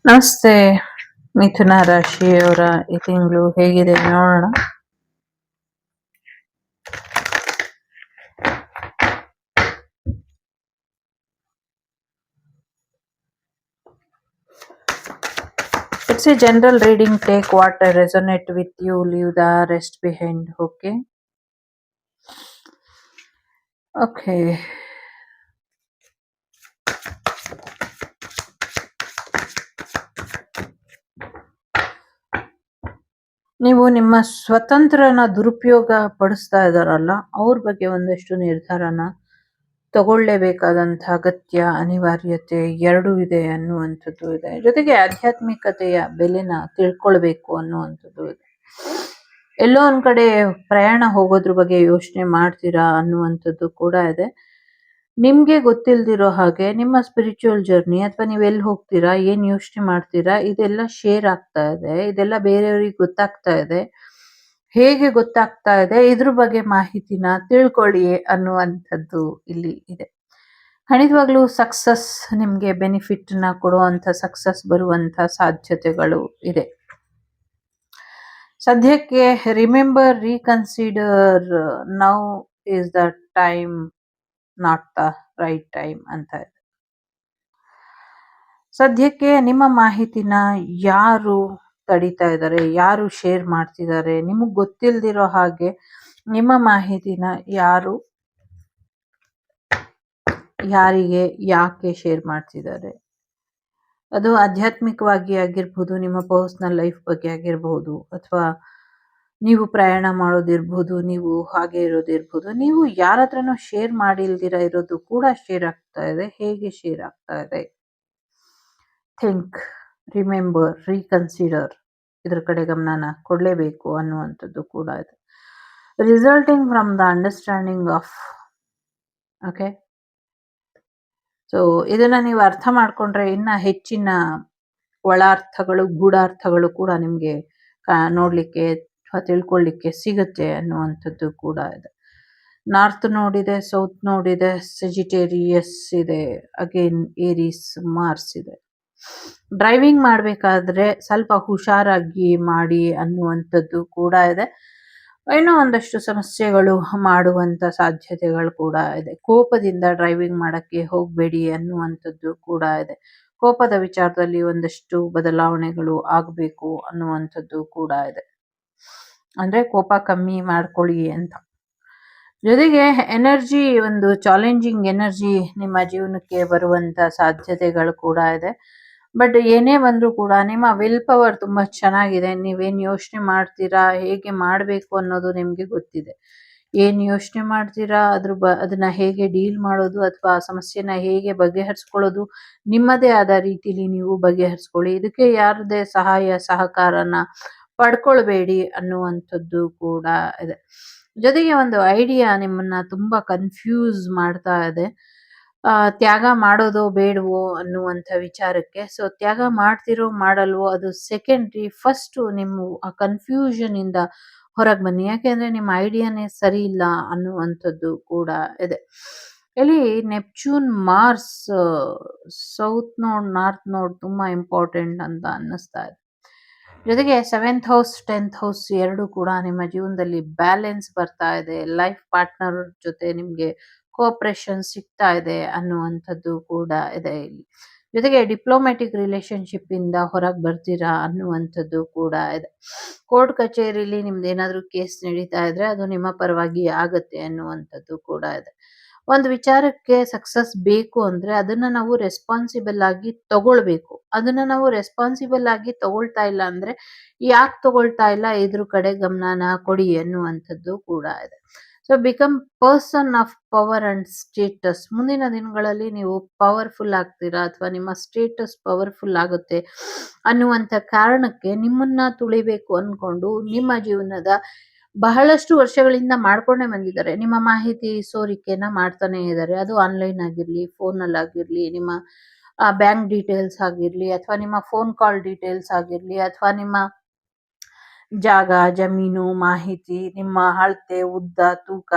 ನಮಸ್ತೆ ಮಿಥುನ ರಾಶಿಯವರ ಈ ತಿಂಗಳು ಹೇಗಿದೆ ನೋಡೋಣ. It's a general reading. Take what resonate with you, leave the rest behind. Okay. ನೀವು ನಿಮ್ಮ ಸ್ವತಂತ್ರನ ದುರುಪಯೋಗ ಪಡಿಸ್ತಾ ಇದ್ದಾರಲ್ಲ, ಅವ್ರ ಬಗ್ಗೆ ಒಂದಷ್ಟು ನಿರ್ಧಾರನ ತಗೊಳ್ಳೇಬೇಕಾದಂಥ ಅಗತ್ಯ, ಅನಿವಾರ್ಯತೆ ಎರಡೂ ಇದೆ ಅನ್ನುವಂಥದ್ದು ಇದೆ. ಜೊತೆಗೆ ಆಧ್ಯಾತ್ಮಿಕತೆಯ ಬೆಲೆನ ತಿಳ್ಕೊಳ್ಬೇಕು ಅನ್ನುವಂಥದ್ದು ಇದೆ. ಎಲ್ಲೋ ಒಂದ್ ಕಡೆ ಪ್ರಯಾಣ ಹೋಗೋದ್ರ ಬಗ್ಗೆ ಯೋಚನೆ ಮಾಡ್ತೀರಾ ಅನ್ನುವಂಥದ್ದು ಕೂಡ ಇದೆ. ನಿಮ್ಗೆ ಗೊತ್ತಿಲ್ದಿರೋ ಹಾಗೆ ನಿಮ್ಮ ಸ್ಪಿರಿಚುವಲ್ ಜರ್ನಿ ಅಥವಾ ನೀವ್ ಎಲ್ಲಿ ಹೋಗ್ತೀರಾ, ಏನ್ ಯೋಚನೆ ಮಾಡ್ತೀರಾ, ಇದೆಲ್ಲ ಶೇರ್ ಆಗ್ತಾ ಇದೆ. ಇದೆಲ್ಲ ಬೇರೆಯವ್ರಿಗೆ ಗೊತ್ತಾಗ್ತಾ ಇದೆ. ಹೇಗೆ ಗೊತ್ತಾಗ್ತಾ ಇದೆ, ಇದ್ರ ಬಗ್ಗೆ ಮಾಹಿತಿನ ತಿಳ್ಕೊಳ್ಳಿ ಅನ್ನುವಂಥದ್ದು ಇಲ್ಲಿ ಇದೆ. ಖಂಡಿತವಾಗ್ಲೂ ಸಕ್ಸಸ್, ನಿಮ್ಗೆ ಬೆನಿಫಿಟ್ ನ ಕೊಡುವಂತ ಸಕ್ಸಸ್ ಬರುವಂತ ಸಾಧ್ಯತೆಗಳು ಇದೆ. ಸದ್ಯಕ್ಕೆ remember, reconsider, now is the time, not the right time ಅಂತ ಇದೆ. ಸದ್ಯಕ್ಕೆ ನಿಮ್ಮ ಮಾಹಿತಿನ ಯಾರು ತಡಿತಾ ಇದ್ದಾರೆ, ಯಾರು ಶೇರ್ ಮಾಡ್ತಿದ್ದಾರೆ, ನಿಮಗ್ ಗೊತ್ತಿಲ್ದಿರೋ ಹಾಗೆ ನಿಮ್ಮ ಮಾಹಿತಿನ ಯಾರಿಗೆ ಯಾಕೆ ಶೇರ್ ಮಾಡ್ತಿದ್ದಾರೆ, ಅದು ಆಧ್ಯಾತ್ಮಿಕವಾಗಿ ಆಗಿರ್ಬೋದು, ನಿಮ್ಮ ಪರ್ಸನಲ್ ಲೈಫ್ ಬಗ್ಗೆ ಆಗಿರ್ಬೋದು, ಅಥವಾ ನೀವು ಪ್ರಯಾಣ ಮಾಡೋದಿರ್ಬೋದು, ನೀವು ಹಾಗೆ ಇರೋದಿರ್ಬೋದು, ನೀವು ಯಾರ ಹತ್ರನೂ ಶೇರ್ ಮಾಡಿಲ್ದಿರ ಇರೋದು ಕೂಡ ಶೇರ್ ಆಗ್ತಾ ಇದೆ. ಹೇಗೆ ಶೇರ್ ಆಗ್ತಾ ಇದೆ? ಥಿಂಕ್, ರಿಮೆಂಬರ್, ರೀಕನ್ಸಿಡರ್, ಇದ್ರ ಕಡೆ ಗಮನನ ಕೊಡ್ಲೇಬೇಕು ಅನ್ನುವಂಥದ್ದು ಕೂಡ ಇದೆ. Resulting from the understanding of, okay, so ಇದನ್ನ ನೀವು ಅರ್ಥ ಮಾಡ್ಕೊಂಡ್ರೆ ಇನ್ನ ಹೆಚ್ಚಿನ ಒಳಾರ್ಥಗಳು, ಗೂಢಾರ್ಥಗಳು ಕೂಡ ನಿಮ್ಗೆ ನೋಡ್ಲಿಕ್ಕೆ ಅಥವಾ ತಿಳ್ಕೊಳ್ಳಿಕ್ಕೆ ಸಿಗುತ್ತೆ ಅನ್ನುವಂಥದ್ದು ಕೂಡ ಇದೆ. ನಾರ್ತ್ ನೋಡಿದೆ, ಸೌತ್ ನೋಡಿದೆ, ಸೆಜಿಟೇರಿಯಸ್ ಇದೆ, ಅಗೇನ್ ಏರೀಸ್, ಮಾರ್ಸ್ ಇದೆ. ಡ್ರೈವಿಂಗ್ ಮಾಡ್ಬೇಕಾದ್ರೆ ಸ್ವಲ್ಪ ಹುಷಾರಾಗಿ ಮಾಡಿ ಅನ್ನುವಂಥದ್ದು ಕೂಡ ಇದೆ. ಇನ್ನೂ ಒಂದಷ್ಟು ಸಮಸ್ಯೆಗಳು ಮಾಡುವಂತ ಸಾಧ್ಯತೆಗಳು ಕೂಡ ಇದೆ. ಕೋಪದಿಂದ ಡ್ರೈವಿಂಗ್ ಮಾಡಕ್ಕೆ ಹೋಗ್ಬೇಡಿ ಅನ್ನುವಂಥದ್ದು ಕೂಡ ಇದೆ. ಕೋಪದ ವಿಚಾರದಲ್ಲಿ ಒಂದಷ್ಟು ಬದಲಾವಣೆಗಳು ಆಗಬೇಕು ಅನ್ನುವಂಥದ್ದು ಕೂಡ ಇದೆ. ಅಂದ್ರೆ ಕೋಪ ಕಮ್ಮಿ ಮಾಡ್ಕೊಳ್ಳಿ ಅಂತ. ಜೊತೆಗೆ ಎನರ್ಜಿ, ಒಂದು ಚಾಲೆಂಜಿಂಗ್ ಎನರ್ಜಿ ನಿಮ್ಮ ಜೀವನಕ್ಕೆ ಬರುವಂತ ಸಾಧ್ಯತೆಗಳು ಕೂಡ ಇದೆ. ಬಟ್ ಏನೇ ಬಂದ್ರೂ ಕೂಡ ನಿಮ್ಮ ವಿಲ್ ಪವರ್ ತುಂಬಾ ಚೆನ್ನಾಗಿದೆ. ನೀವೇನ್ ಯೋಚನೆ ಮಾಡ್ತೀರಾ, ಹೇಗೆ ಮಾಡ್ಬೇಕು ಅನ್ನೋದು ನಿಮ್ಗೆ ಗೊತ್ತಿದೆ. ಏನ್ ಯೋಚನೆ ಮಾಡ್ತೀರಾ, ಅದನ್ನ ಹೇಗೆ ಡೀಲ್ ಮಾಡೋದು ಅಥವಾ ಆ ಸಮಸ್ಯೆನ ಹೇಗೆ ಬಗೆಹರಿಸ್ಕೊಳ್ಳೋದು, ನಿಮ್ಮದೇ ಆದ ರೀತಿಲಿ ನೀವು ಬಗೆಹರಿಸ್ಕೊಳ್ಳಿ. ಇದಕ್ಕೆ ಯಾರದೇ ಸಹಾಯ ಸಹಕಾರನ ಪಡ್ಕೊಳ್ಬೇಡಿ ಅನ್ನುವಂಥದ್ದು ಕೂಡ ಇದೆ. ಜೊತೆಗೆ ಒಂದು ಐಡಿಯಾ ನಿಮ್ಮನ್ನ ತುಂಬಾ ಕನ್ಫ್ಯೂಸ್ ಮಾಡ್ತಾ ಇದೆ. ತ್ಯಾಗ ಮಾಡೋದೋ ಬೇಡವೋ ಅನ್ನುವಂಥ ವಿಚಾರಕ್ಕೆ. ಸೊ ತ್ಯಾಗ ಮಾಡ್ತಿರೋ ಮಾಡಲ್ವೋ ಅದು ಸೆಕೆಂಡ್ರಿ. ಫಸ್ಟ್ ನಿಮ್ಮ ಆ ಕನ್ಫ್ಯೂಷನ್ ಇಂದ ಹೊರಗೆ ಬನ್ನಿ. ಯಾಕೆಂದ್ರೆ ನಿಮ್ಮ ಐಡಿಯಾನೇ ಸರಿ ಇಲ್ಲ ಅನ್ನುವಂಥದ್ದು ಕೂಡ ಇದೆ. ಇಲ್ಲಿ ನೆಪ್ಚೂನ್, ಮಾರ್ಸ್, ಸೌತ್ ನೋಡ್, ನಾರ್ತ್ ನೋಡ್ ತುಂಬಾ ಇಂಪಾರ್ಟೆಂಟ್ ಅಂತ ಅನ್ನಿಸ್ತಾ ಇದೆ. ಜೊತೆಗೆ 7th ಹೌಸ್, 10th ಹೌಸ್ ಎರಡು ಕೂಡ ನಿಮ್ಮ ಜೀವನದಲ್ಲಿ ಬ್ಯಾಲೆನ್ಸ್ ಬರ್ತಾ ಇದೆ. ಲೈಫ್ ಪಾರ್ಟ್ನರ್ ಜೊತೆ ನಿಮ್ಗೆ ಕೋಆಪರೇಷನ್ ಸಿಗ್ತಾ ಇದೆ ಅನ್ನುವಂಥದ್ದು ಕೂಡ ಇದೆ ಇಲ್ಲಿ. ಜೊತೆಗೆ ಡಿಪ್ಲೊಮ್ಯಾಟಿಕ್ ರಿಲೇಶನ್ಶಿಪ್ ಇಂದ ಹೊರಗೆ ಬರ್ತೀರಾ ಅನ್ನುವಂಥದ್ದು ಕೂಡ ಇದೆ. ಕೋರ್ಟ್ ಕಚೇರಿಲಿ ನಿಮ್ದು ಏನಾದ್ರೂ ಕೇಸ್ ನಡೀತಾ ಇದ್ರೆ ಅದು ನಿಮ್ಮ ಪರವಾಗಿ ಆಗತ್ತೆ ಅನ್ನುವಂಥದ್ದು ಕೂಡ ಇದೆ. ಒಂದು ವಿಚಾರಕ್ಕೆ ಸಕ್ಸಸ್ ಬೇಕು ಅಂದ್ರೆ ಅದನ್ನ ನಾವು ರೆಸ್ಪಾನ್ಸಿಬಲ್ ಆಗಿ ತಗೊಳ್ಬೇಕು. ಅದನ್ನ ನಾವು ರೆಸ್ಪಾನ್ಸಿಬಲ್ ಆಗಿ ತಗೊಳ್ತಾ ಇಲ್ಲ ಅಂದ್ರೆ ಯಾಕೆ ತಗೊಳ್ತಾ ಇಲ್ಲ, ಇದ್ರ ಕಡೆ ಗಮನನ ಕೊಡಿ ಅನ್ನುವಂಥದ್ದು ಕೂಡ ಇದೆ. So become person of power and status. ಮುಂದಿನ ದಿನಗಳಲ್ಲಿ ನೀವು ಪವರ್ಫುಲ್ ಆಗ್ತೀರಾ ಅಥವಾ ನಿಮ್ಮ ಸ್ಟೇಟಸ್ ಪವರ್ಫುಲ್ ಆಗುತ್ತೆ ಅನ್ನುವಂಥ ಕಾರಣಕ್ಕೆ ನಿಮ್ಮನ್ನ ತುಳಿಬೇಕು ಅನ್ಕೊಂಡು ನಿಮ್ಮ ಜೀವನದ ಬಹಳಷ್ಟು ವರ್ಷಗಳಿಂದ ಮಾಡ್ಕೊಂಡೇ ಬಂದಿದ್ದಾರೆ. ನಿಮ್ಮ ಮಾಹಿತಿ ಸೋರಿಕೆನ ಮಾಡ್ತಾನೆ ಇದ್ದಾರೆ. ಅದು ಆನ್ಲೈನ್ ಆಗಿರ್ಲಿ, ಫೋನ್ ಅಲ್ಲಿ ಆಗಿರ್ಲಿ, ನಿಮ್ಮ ಬ್ಯಾಂಕ್ ಡೀಟೇಲ್ಸ್ ಆಗಿರ್ಲಿ, ಅಥವಾ ನಿಮ್ಮ ಫೋನ್ ಕಾಲ್ ಡೀಟೇಲ್ಸ್ ಆಗಿರ್ಲಿ, ಅಥವಾ ನಿಮ್ಮ ಜಾಗ, ಜಮೀನು ಮಾಹಿತಿ, ನಿಮ್ಮ ಅಳತೆ, ಉದ್ದ, ತೂಕ,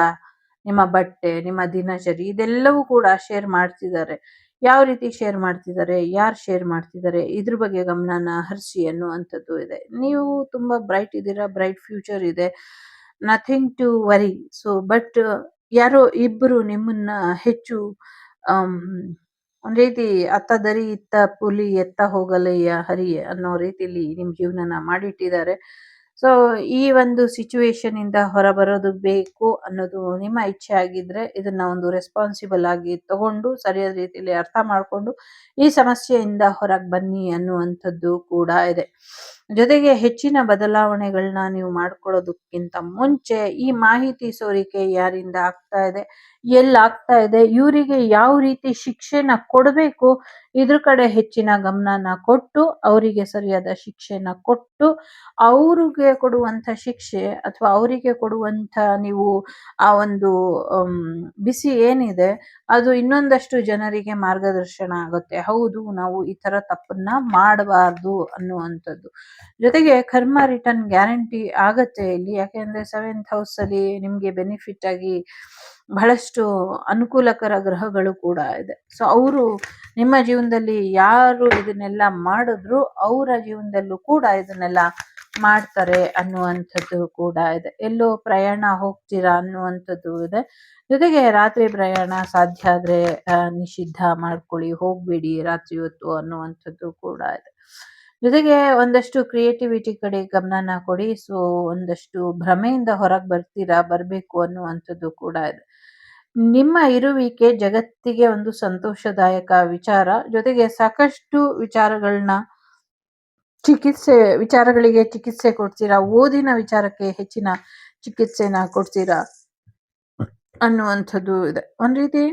ನಿಮ್ಮ ಬಟ್ಟೆ, ನಿಮ್ಮ ದಿನಚರಿ, ಇದೆಲ್ಲವೂ ಕೂಡ ಶೇರ್ ಮಾಡ್ತಿದ್ದಾರೆ. ಯಾವ ರೀತಿ ಶೇರ್ ಮಾಡ್ತಿದ್ದಾರೆ, ಯಾರು ಶೇರ್ ಮಾಡ್ತಿದ್ದಾರೆ, ಇದ್ರ ಬಗ್ಗೆ ಗಮನನ ಹರಿಸಿ ಅನ್ನುವಂಥದ್ದು ಇದೆ. ನೀವು ತುಂಬಾ ಬ್ರೈಟ್ ಇದ್ದೀರಾ, ಬ್ರೈಟ್ ಫ್ಯೂಚರ್ ಇದೆ, nothing to worry. So but ಯಾರೋ ಇಬ್ಬರು ನಿಮ್ಮನ್ನ ಹೆಚ್ಚು ಆಮ್, ಒಂದ್ ರೀತಿ ಅತ್ತ ದರಿ ಇತ್ತ ಪುಲಿ ಎತ್ತ ಹೋಗಲಯ್ಯ ಹರಿ ಅನ್ನೋ ರೀತಿಲಿ ನಿಮ್ ಜೀವನನ ಮಾಡಿಟ್ಟಿದ್ದಾರೆ. ಸೊ ಈ ಒಂದು ಸಿಚುವೇಶನ್ ಇಂದ ಹೊರಬರೋದು ಬೇಕು ಅನ್ನೋದು ನಿಮ್ಮ ಇಚ್ಛೆ ಆಗಿದ್ರೆ ಇದನ್ನ ಒಂದು ರೆಸ್ಪಾನ್ಸಿಬಲ್ ಆಗಿ ತಗೊಂಡು ಸರಿಯಾದ ರೀತಿಯಲ್ಲಿ ಅರ್ಥ ಮಾಡ್ಕೊಂಡು ಈ ಸಮಸ್ಯೆಯಿಂದ ಹೊರಗೆ ಬನ್ನಿ ಅನ್ನುವಂಥದ್ದು ಕೂಡ ಇದೆ. ಜೊತೆಗೆ ಹೆಚ್ಚಿನ ಬದಲಾವಣೆಗಳನ್ನ ನೀವು ಮಾಡ್ಕೊಳ್ಳೋದಕ್ಕಿಂತ ಮುಂಚೆ ಈ ಮಾಹಿತಿ ಸೋರಿಕೆ ಯಾರಿಂದ ಆಗ್ತಾ ಇದೆ, ಎಲ್ಲಾಗ್ತಾ ಇದೆ, ಇವರಿಗೆ ಯಾವ ರೀತಿ ಶಿಕ್ಷೆನ ಕೊಡಬೇಕು, ಇದ್ರ ಕಡೆ ಹೆಚ್ಚಿನ ಗಮನನ ಕೊಟ್ಟು ಅವರಿಗೆ ಸರಿಯಾದ ಶಿಕ್ಷೆನ ಕೊಟ್ಟು ಅವ್ರಿಗೆ ಕೊಡುವಂಥ ಶಿಕ್ಷೆ ಅಥವಾ ಅವರಿಗೆ ಕೊಡುವಂಥ ನೀವು ಆ ಒಂದು ಬಿಸಿ ಏನಿದೆ ಅದು ಇನ್ನೊಂದಷ್ಟು ಜನರಿಗೆ ಮಾರ್ಗದರ್ಶನ ಆಗುತ್ತೆ. ಹೌದು, ನಾವು ಈ ತರ ತಪ್ಪನ್ನ ಮಾಡಬಾರ್ದು ಅನ್ನುವಂಥದ್ದು. ಜೊತೆಗೆ ಕರ್ಮ ರಿಟರ್ನ್ ಗ್ಯಾರಂಟಿ ಆಗತ್ತೆ ಇಲ್ಲಿ. ಯಾಕೆಂದ್ರೆ 7th ಹೌಸ್ ಅಲ್ಲಿ ನಿಮ್ಗೆ ಬೆನಿಫಿಟ್ ಆಗಿ ಬಹಳಷ್ಟು ಅನುಕೂಲಕರ ಗ್ರಹಗಳು ಕೂಡ ಇದೆ. ಸೊ ಅವರು ನಿಮ್ಮ ಜೀವನದಲ್ಲಿ ಯಾರು ಇದನ್ನೆಲ್ಲ ಮಾಡಿದ್ರು ಅವರ ಜೀವನದಲ್ಲೂ ಕೂಡ ಇದನ್ನೆಲ್ಲ ಮಾಡ್ತಾರೆ ಅನ್ನುವಂಥದ್ದು ಕೂಡ ಇದೆ. ಎಲ್ಲೋ ಪ್ರಯಾಣ ಹೋಗ್ತೀರಾ ಅನ್ನುವಂಥದ್ದು ಇದೆ. ಜೊತೆಗೆ ರಾತ್ರಿ ಪ್ರಯಾಣ ಸಾಧ್ಯ ಆದ್ರೆ ನಿಷಿದ್ಧ ಮಾಡ್ಕೊಳ್ಳಿ, ಹೋಗ್ಬೇಡಿ ರಾತ್ರಿ ಹೊತ್ತು ಅನ್ನುವಂಥದ್ದು ಕೂಡ ಇದೆ. ಜೊತೆಗೆ ಒಂದಷ್ಟು ಕ್ರಿಯೇಟಿವಿಟಿ ಕಡೆ ಗಮನನ ಕೊಡಿ. ಸೊ ಒಂದಷ್ಟು ಭ್ರಮೆಯಿಂದ ಹೊರಗೆ ಬರಬೇಕು ಅನ್ನುವಂಥದ್ದು ಕೂಡ ಇದೆ. ನಿಮ್ಮ ಇರುವಿಕೆ ಜಗತ್ತಿಗೆ ಒಂದು ಸಂತೋಷದಾಯಕ ವಿಚಾರ. ಜೊತೆಗೆ ಸಾಕಷ್ಟು ವಿಚಾರಗಳಿಗೆ ಚಿಕಿತ್ಸೆ ಕೊಡ್ತೀರಾ, ಓದಿನ ವಿಚಾರಕ್ಕೆ ಹೆಚ್ಚಿನ ಚಿಕಿತ್ಸೆನ ಕೊಡ್ತೀರಾ ಅನ್ನುವಂಥದ್ದು ಇದೆ. ಒಂದ್ ರೀತಿ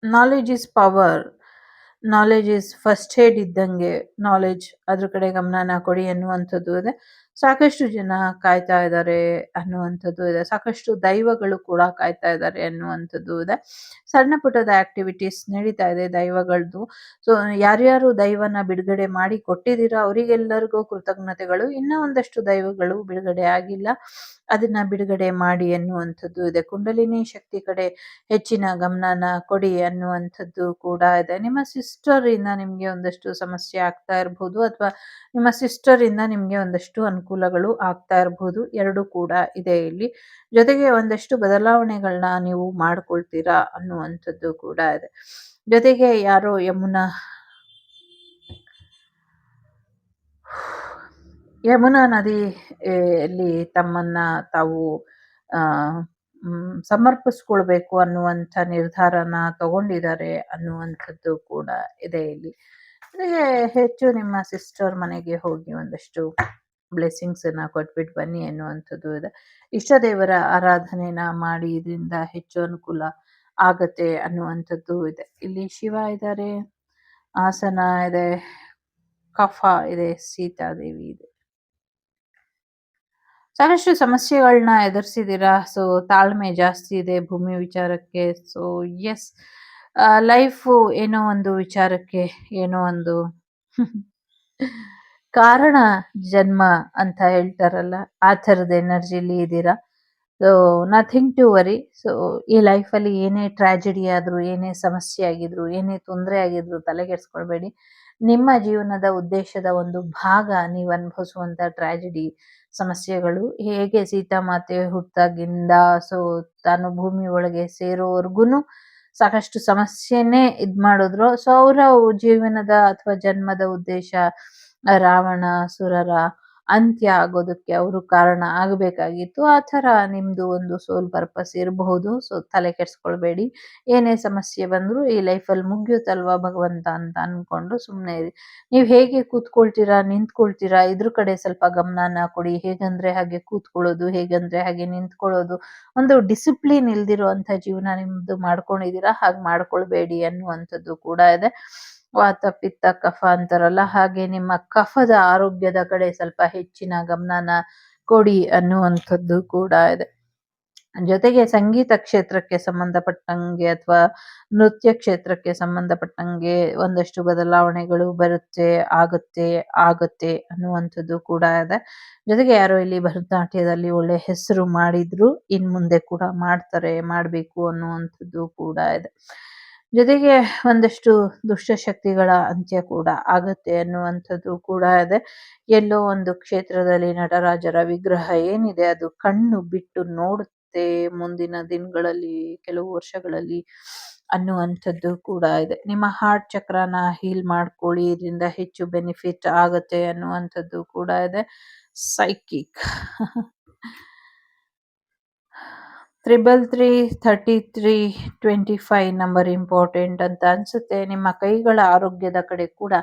knowledge is power, knowledge is first aid ಇದ್ದಂಗೆ, ನಾಲೆಜ್ ಅದ್ರ ಕಡೆ ಗಮನನ ಕೊಡಿ ಅನ್ನುವಂಥದ್ದು ಇದೆ. ಸಾಕಷ್ಟು ಜನ ಕಾಯ್ತಾ ಇದ್ದಾರೆ ಅನ್ನುವಂಥದ್ದು ಇದೆ. ಸಾಕಷ್ಟು ದೈವಗಳು ಕೂಡ ಕಾಯ್ತಾ ಇದ್ದಾರೆ ಅನ್ನುವಂಥದ್ದು ಇದೆ. ಸಣ್ಣ ಪುಟ್ಟದ ಆಕ್ಟಿವಿಟೀಸ್ ನಡೀತಾ ಇದೆ ದೈವಗಳದ್ದು. ಸೊ ಯಾರ್ಯಾರು ದೈವನ ಬಿಡುಗಡೆ ಮಾಡಿ ಕೊಟ್ಟಿದ್ದೀರಾ ಅವರಿಗೆಲ್ಲರಿಗೂ ಕೃತಜ್ಞತೆಗಳು. ಇನ್ನೂ ಒಂದಷ್ಟು ದೈವಗಳು ಬಿಡುಗಡೆ ಆಗಿಲ್ಲ, ಅದನ್ನ ಬಿಡುಗಡೆ ಮಾಡಿ ಅನ್ನುವಂಥದ್ದು ಇದೆ. ಕುಂಡಲಿನಿ ಶಕ್ತಿ ಕಡೆ ಹೆಚ್ಚಿನ ಗಮನನ ಕೊಡಿ ಅನ್ನುವಂಥದ್ದು ಕೂಡ ಇದೆ. ನಿಮ್ಮ ಸಿಸ್ಟರ್ ಇಂದ ನಿಮ್ಗೆ ಒಂದಷ್ಟು ಸಮಸ್ಯೆ ಆಗ್ತಾ ಇರಬಹುದು ಅಥವಾ ನಿಮ್ಮ ಸಿಸ್ಟರ್ ಇಂದ ನಿಮ್ಗೆ ಒಂದಷ್ಟು ಅನುಕೂಲಗಳು ಆಗ್ತಾ ಇರಬಹುದು, ಎರಡು ಕೂಡ ಇದೆ ಇಲ್ಲಿ. ಜೊತೆಗೆ ಒಂದಷ್ಟು ಬದಲಾವಣೆಗಳನ್ನ ನೀವು ಮಾಡ್ಕೊಳ್ತೀರಾ ಅನ್ನುವಂಥದ್ದು ಕೂಡ ಇದೆ. ಜೊತೆಗೆ ಯಾರೋ ಯಮುನಾ ನದಿಯಲ್ಲಿ ತಮ್ಮನ್ನ ತಾವು ಆ ಸಮರ್ಪಿಸ್ಕೊಳ್ಬೇಕು ಅನ್ನುವಂಥ ನಿರ್ಧಾರನ ತಗೊಂಡಿದ್ದಾರೆ ಅನ್ನುವಂಥದ್ದು ಕೂಡ ಇದೆ ಇಲ್ಲಿ. ಜೊತೆಗೆ ಹೆಚ್ಚು ನಿಮ್ಮ ಸಿಸ್ಟರ್ ಮನೆಗೆ ಹೋಗಿ ಒಂದಷ್ಟು ಬ್ಲೆಸ್ಸಿಂಗ್ಸ್ ಅನ್ನ ಕೊಟ್ಬಿಟ್ಟು ಬನ್ನಿ ಅನ್ನುವಂಥದ್ದು ಇದೆ. ಇಷ್ಟ ದೇವರ ಆರಾಧನೆನ ಮಾಡಿ ಇದರಿಂದ ಹೆಚ್ಚು ಅನುಕೂಲ ಆಗತ್ತೆ ಅನ್ನುವಂಥದ್ದು ಇದೆ. ಇಲ್ಲಿ ಶಿವ ಇದ್ದಾರೆ, ಆಸನ ಇದೆ, ಕಫ ಇದೆ, ಸೀತಾದೇವಿ ಇದೆ. ಸಾಕಷ್ಟು ಸಮಸ್ಯೆಗಳನ್ನ ಎದುರಿಸಿದ್ದೀರಾ. ಸೊ ತಾಳ್ಮೆ ಜಾಸ್ತಿ ಇದೆ ಭೂಮಿ ವಿಚಾರಕ್ಕೆ. ಸೊ ಎಸ್, ಲೈಫು ಏನೋ ಒಂದು ವಿಚಾರಕ್ಕೆ ಏನೋ ಒಂದು ಕಾರಣ ಜನ್ಮ ಅಂತ ಹೇಳ್ತಾರಲ್ಲ, ಆ ಥರದ ಎನರ್ಜಿಲಿ ಇದ್ದೀರಾ. So nothing to worry. So ಈ ಲೈಫಲ್ಲಿ ಏನೇ ಟ್ರಾಜಿಡಿ ಆದರೂ, ಏನೇ ಸಮಸ್ಯೆ ಆಗಿದ್ರು, ಏನೇ ತೊಂದರೆ ಆಗಿದ್ರು ತಲೆಗೆಡ್ಸ್ಕೊಳ್ಬೇಡಿ. ನಿಮ್ಮ ಜೀವನದ ಉದ್ದೇಶದ ಒಂದು ಭಾಗ ನೀವು ಅನುಭವಿಸುವಂಥ ಟ್ರಾಜಿಡಿ ಸಮಸ್ಯೆಗಳು. ಹೇಗೆ ಸೀತಾಮಾತೆ ಹುಟ್ಟಾಗಿಂದ ಸೊ ತಾನು ಭೂಮಿ ಒಳಗೆ ಸೇರೋವರೆಗೂ ಸಾಕಷ್ಟು ಸಮಸ್ಯೆನೇ ಮಾಡಿದ್ರು. ಸೊ ಅವರ ಜೀವನದ ಅಥವಾ ಜನ್ಮದ ಉದ್ದೇಶ ರಾವಣ ಸುರರ ಅಂತ್ಯ ಆಗೋದಕ್ಕೆ ಅವರು ಕಾರಣ ಆಗಬೇಕಾಗಿತ್ತು. ಆ ಥರ ನಿಮ್ದು ಒಂದು ಸೋಲ್ ಪರ್ಪಸ್ ಇರಬಹುದು. ಸೊ ತಲೆ ಕೆಡ್ಸ್ಕೊಳ್ಬೇಡಿ. ಏನೇ ಸಮಸ್ಯೆ ಬಂದರೂ ಈ ಲೈಫಲ್ಲಿ ಮುಗಿಯುತ್ತಲ್ವಾ ಭಗವಂತ ಅಂತ ಅನ್ಕೊಂಡು ಸುಮ್ಮನೆ ಇರಿ. ನೀವು ಹೇಗೆ ಕೂತ್ಕೊಳ್ತೀರಾ, ನಿಂತ್ಕೊಳ್ತೀರಾ, ಇದ್ರ ಕಡೆ ಸ್ವಲ್ಪ ಗಮನನ ಕೊಡಿ. ಹೇಗಂದ್ರೆ ಹಾಗೆ ಕೂತ್ಕೊಳ್ಳೋದು, ಹೇಗಂದ್ರೆ ಹಾಗೆ ನಿಂತ್ಕೊಳ್ಳೋದು, ಒಂದು ಡಿಸಿಪ್ಲಿನ್ ಇಲ್ದಿರುವಂಥ ಜೀವನ ನಿಮ್ದು ಮಾಡ್ಕೊಂಡಿದ್ದೀರಾ, ಹಾಗೆ ಮಾಡ್ಕೊಳ್ಬೇಡಿ ಅನ್ನುವಂಥದ್ದು ಕೂಡ ಇದೆ. ವಾತ ಪಿತ್ತ ಕಫ ಅಂತಾರಲ್ಲ, ಹಾಗೆ ನಿಮ್ಮ ಕಫದ ಆರೋಗ್ಯದ ಕಡೆ ಸ್ವಲ್ಪ ಹೆಚ್ಚಿನ ಗಮನನ ಕೊಡಿ ಅನ್ನುವಂಥದ್ದು ಕೂಡ ಇದೆ. ಜೊತೆಗೆ ಸಂಗೀತ ಕ್ಷೇತ್ರಕ್ಕೆ ಸಂಬಂಧಪಟ್ಟಂಗೆ ಅಥವಾ ನೃತ್ಯ ಕ್ಷೇತ್ರಕ್ಕೆ ಸಂಬಂಧಪಟ್ಟಂಗೆ ಒಂದಷ್ಟು ಬದಲಾವಣೆಗಳು ಬರುತ್ತೆ, ಆಗತ್ತೆ ಅನ್ನುವಂಥದ್ದು ಕೂಡ ಇದೆ. ಜೊತೆಗೆ ಯಾರೋ ಇಲ್ಲಿ ಭರತನಾಟ್ಯದಲ್ಲಿ ಒಳ್ಳೆ ಹೆಸರು ಮಾಡಿದ್ರು, ಇನ್ ಮುಂದೆ ಕೂಡ ಮಾಡ್ತಾರೆ, ಮಾಡಬೇಕು ಅನ್ನುವಂಥದ್ದು ಕೂಡ ಇದೆ. ಜೊತೆಗೆ ಒಂದಷ್ಟು ದುಷ್ಟಶಕ್ತಿಗಳ ಅಂತ್ಯ ಕೂಡ ಆಗುತ್ತೆ ಅನ್ನುವಂಥದ್ದು ಕೂಡ ಇದೆ. ಎಲ್ಲೋ ಒಂದು ಕ್ಷೇತ್ರದಲ್ಲಿ ನಟರಾಜರ ವಿಗ್ರಹ ಏನಿದೆ ಅದು ಕಣ್ಣು ಬಿಟ್ಟು ನೋಡುತ್ತೆ ಮುಂದಿನ ದಿನಗಳಲ್ಲಿ, ಕೆಲವು ವರ್ಷಗಳಲ್ಲಿ ಅನ್ನುವಂಥದ್ದು ಕೂಡ ಇದೆ. ನಿಮ್ಮ ಹಾರ್ಟ್ ಚಕ್ರನ ಹೀಲ್ ಮಾಡ್ಕೊಳ್ಳಿ, ಇದರಿಂದ ಹೆಚ್ಚು ಬೆನಿಫಿಟ್ ಆಗುತ್ತೆ ಅನ್ನುವಂಥದ್ದು ಕೂಡ ಇದೆ. ಸೈಕಿಕ್ 333 3325 ನಂಬರ್ ಇಂಪಾರ್ಟೆಂಟ್ ಅಂತ ಅನ್ಸುತ್ತೆ. ನಿಮ್ಮ ಕೈಗಳ ಆರೋಗ್ಯದ ಕಡೆ ಕೂಡ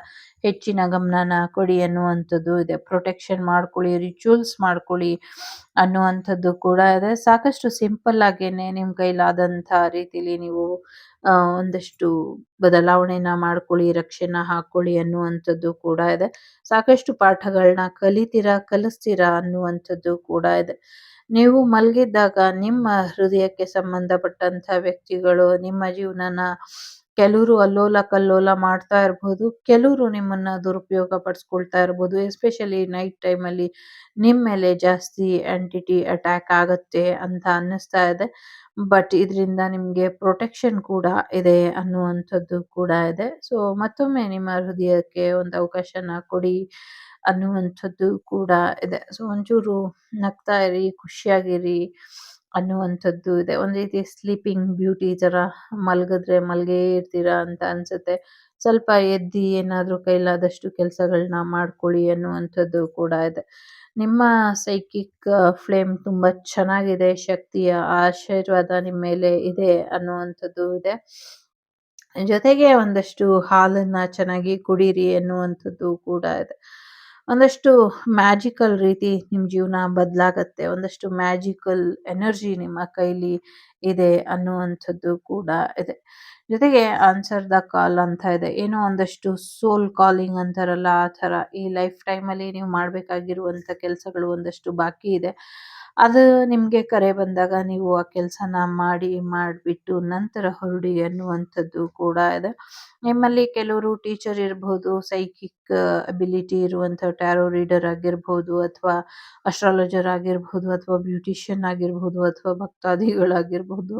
ಹೆಚ್ಚಿನ ಗಮನನ ಕೊಡಿ ಅನ್ನುವಂಥದ್ದು ಇದೆ. ಪ್ರೊಟೆಕ್ಷನ್ ಮಾಡ್ಕೊಳ್ಳಿ, ರಿಚುವಲ್ಸ್ ಮಾಡ್ಕೊಳ್ಳಿ ಅನ್ನುವಂಥದ್ದು ಕೂಡ ಇದೆ. ಸಾಕಷ್ಟು ಸಿಂಪಲ್ ಆಗೇನೆ ನಿಮ್ಮ ಕೈಲಾದಂಥ ರೀತಿಲಿ ನೀವು ಒಂದಷ್ಟು ಬದಲಾವಣೆನ ಮಾಡ್ಕೊಳ್ಳಿ, ರಕ್ಷೆನ ಹಾಕೊಳ್ಳಿ ಅನ್ನುವಂಥದ್ದು ಕೂಡ ಇದೆ. ಸಾಕಷ್ಟು ಪಾಠಗಳನ್ನ ಕಲಿಸ್ತೀರಾ ಅನ್ನುವಂಥದ್ದು ಕೂಡ ಇದೆ. ನೀವು ಮಲಗಿದ್ದಾಗ ನಿಮ್ಮ ಹೃದಯಕ್ಕೆ ಸಂಬಂಧಪಟ್ಟಂಥ ವ್ಯಕ್ತಿಗಳು ನಿಮ್ಮ ಜೀವನನ ಕೆಲವರು ಅಲ್ಲೋಲ ಕಲ್ಲೋಲ ಮಾಡ್ತಾ ಇರ್ಬೋದು, ಕೆಲವರು ನಿಮ್ಮನ್ನ ದುರುಪಯೋಗ ಪಡಿಸ್ಕೊಳ್ತಾ ಇರ್ಬೋದು. ಎಸ್ಪೆಷಲಿ ನೈಟ್ ಟೈಮಲ್ಲಿ ನಿಮ್ಮ ಮೇಲೆ ಜಾಸ್ತಿ ಎಂಟಿಟಿ ಅಟ್ಯಾಕ್ ಆಗತ್ತೆ ಅಂತ ಅನ್ನಿಸ್ತಾ ಇದೆ. ಬಟ್ ಇದರಿಂದ ನಿಮಗೆ ಪ್ರೊಟೆಕ್ಷನ್ ಕೂಡ ಇದೆ ಅನ್ನುವಂಥದ್ದು ಕೂಡ ಇದೆ. ಸೊ ಮತ್ತೊಮ್ಮೆ ನಿಮ್ಮ ಹೃದಯಕ್ಕೆ ಒಂದು ಅವಕಾಶನ ಕೊಡಿ ಅನ್ನುವಂಥದ್ದು ಕೂಡ ಇದೆ. ಸೊ ಒಂಚೂರು ನಗ್ತಾ ಇರಿ, ಖುಷಿಯಾಗಿರಿ ಅನ್ನುವಂಥದ್ದು ಇದೆ. ಒಂದು ರೀತಿ ಸ್ಲೀಪಿಂಗ್ ಬ್ಯೂಟಿ ಥರ ಮಲಗಿದ್ರೆ ಮಲ್ಗೇ ಇರ್ತೀರಾ ಅಂತ ಅನ್ಸುತ್ತೆ. ಸ್ವಲ್ಪ ಎದ್ದು ಏನಾದರೂ ಕೈಲಾದಷ್ಟು ಕೆಲಸಗಳನ್ನ ಮಾಡ್ಕೊಳ್ಳಿ ಅನ್ನುವಂಥದ್ದು ಕೂಡ ಇದೆ. ನಿಮ್ಮ ಸೈಕಿಕ್ ಫ್ಲೇಮ್ ತುಂಬ ಚೆನ್ನಾಗಿದೆ, ಶಕ್ತಿಯ ಆಶೀರ್ವಾದ ನಿಮ್ಮ ಮೇಲೆ ಇದೆ ಅನ್ನುವಂಥದ್ದು ಇದೆ. ಜೊತೆಗೆ ಒಂದಷ್ಟು ಹಾಲನ್ನ ಚೆನ್ನಾಗಿ ಕುಡೀರಿ ಎನ್ನುವಂಥದ್ದು ಕೂಡ ಇದೆ. ಒಂದಷ್ಟು ಮ್ಯಾಜಿಕಲ್ ರೀತಿ ನಿಮ್ಮ ಜೀವನ ಬದಲಾಗತ್ತೆ. ಒಂದಷ್ಟು ಮ್ಯಾಜಿಕಲ್ ಎನರ್ಜಿ ನಿಮ್ಮ ಕೈಲಿ ಇದೆ ಅನ್ನುವಂಥದ್ದು ಕೂಡ ಇದೆ. ಜೊತೆಗೆ ಆನ್ಸರ್ ದ ಕಾಲ್ ಅಂತ ಇದೆ. ಏನೋ ಒಂದಷ್ಟು ಸೋಲ್ ಕಾಲಿಂಗ್ ಅಂತಾರಲ್ಲ ಆ ಥರ ಈ ಲೈಫ್ ಟೈಮಲ್ಲಿ ನೀವು ಮಾಡಬೇಕಾಗಿರುವಂಥ ಕೆಲಸಗಳು ಒಂದಷ್ಟು ಬಾಕಿ ಇದೆ. ಅದು ನಿಮಗೆ ಕರೆ ಬಂದಾಗ ನೀವು ಆ ಕೆಲಸನ ಮಾಡಿಬಿಟ್ಟು ನಂತರ ಹೊರಡಿ ಅನ್ನುವಂಥದ್ದು ಕೂಡ ಇದೆ. ನಿಮ್ಮಲ್ಲಿ ಕೆಲವರು ಟೀಚರ್ ಇರ್ಬೋದು, ಸೈಕಿಕ್ ಅಬಿಲಿಟಿ ಇರುವಂಥ ಟ್ಯಾರೋ ರೀಡರ್ ಆಗಿರ್ಬೋದು, ಅಥವಾ ಅಸ್ಟ್ರಾಲಜರ್ ಆಗಿರ್ಬೋದು, ಅಥವಾ ಬ್ಯೂಟಿಷಿಯನ್ ಆಗಿರ್ಬೋದು, ಅಥವಾ ಭಕ್ತಾದಿಗಳಾಗಿರ್ಬೋದು,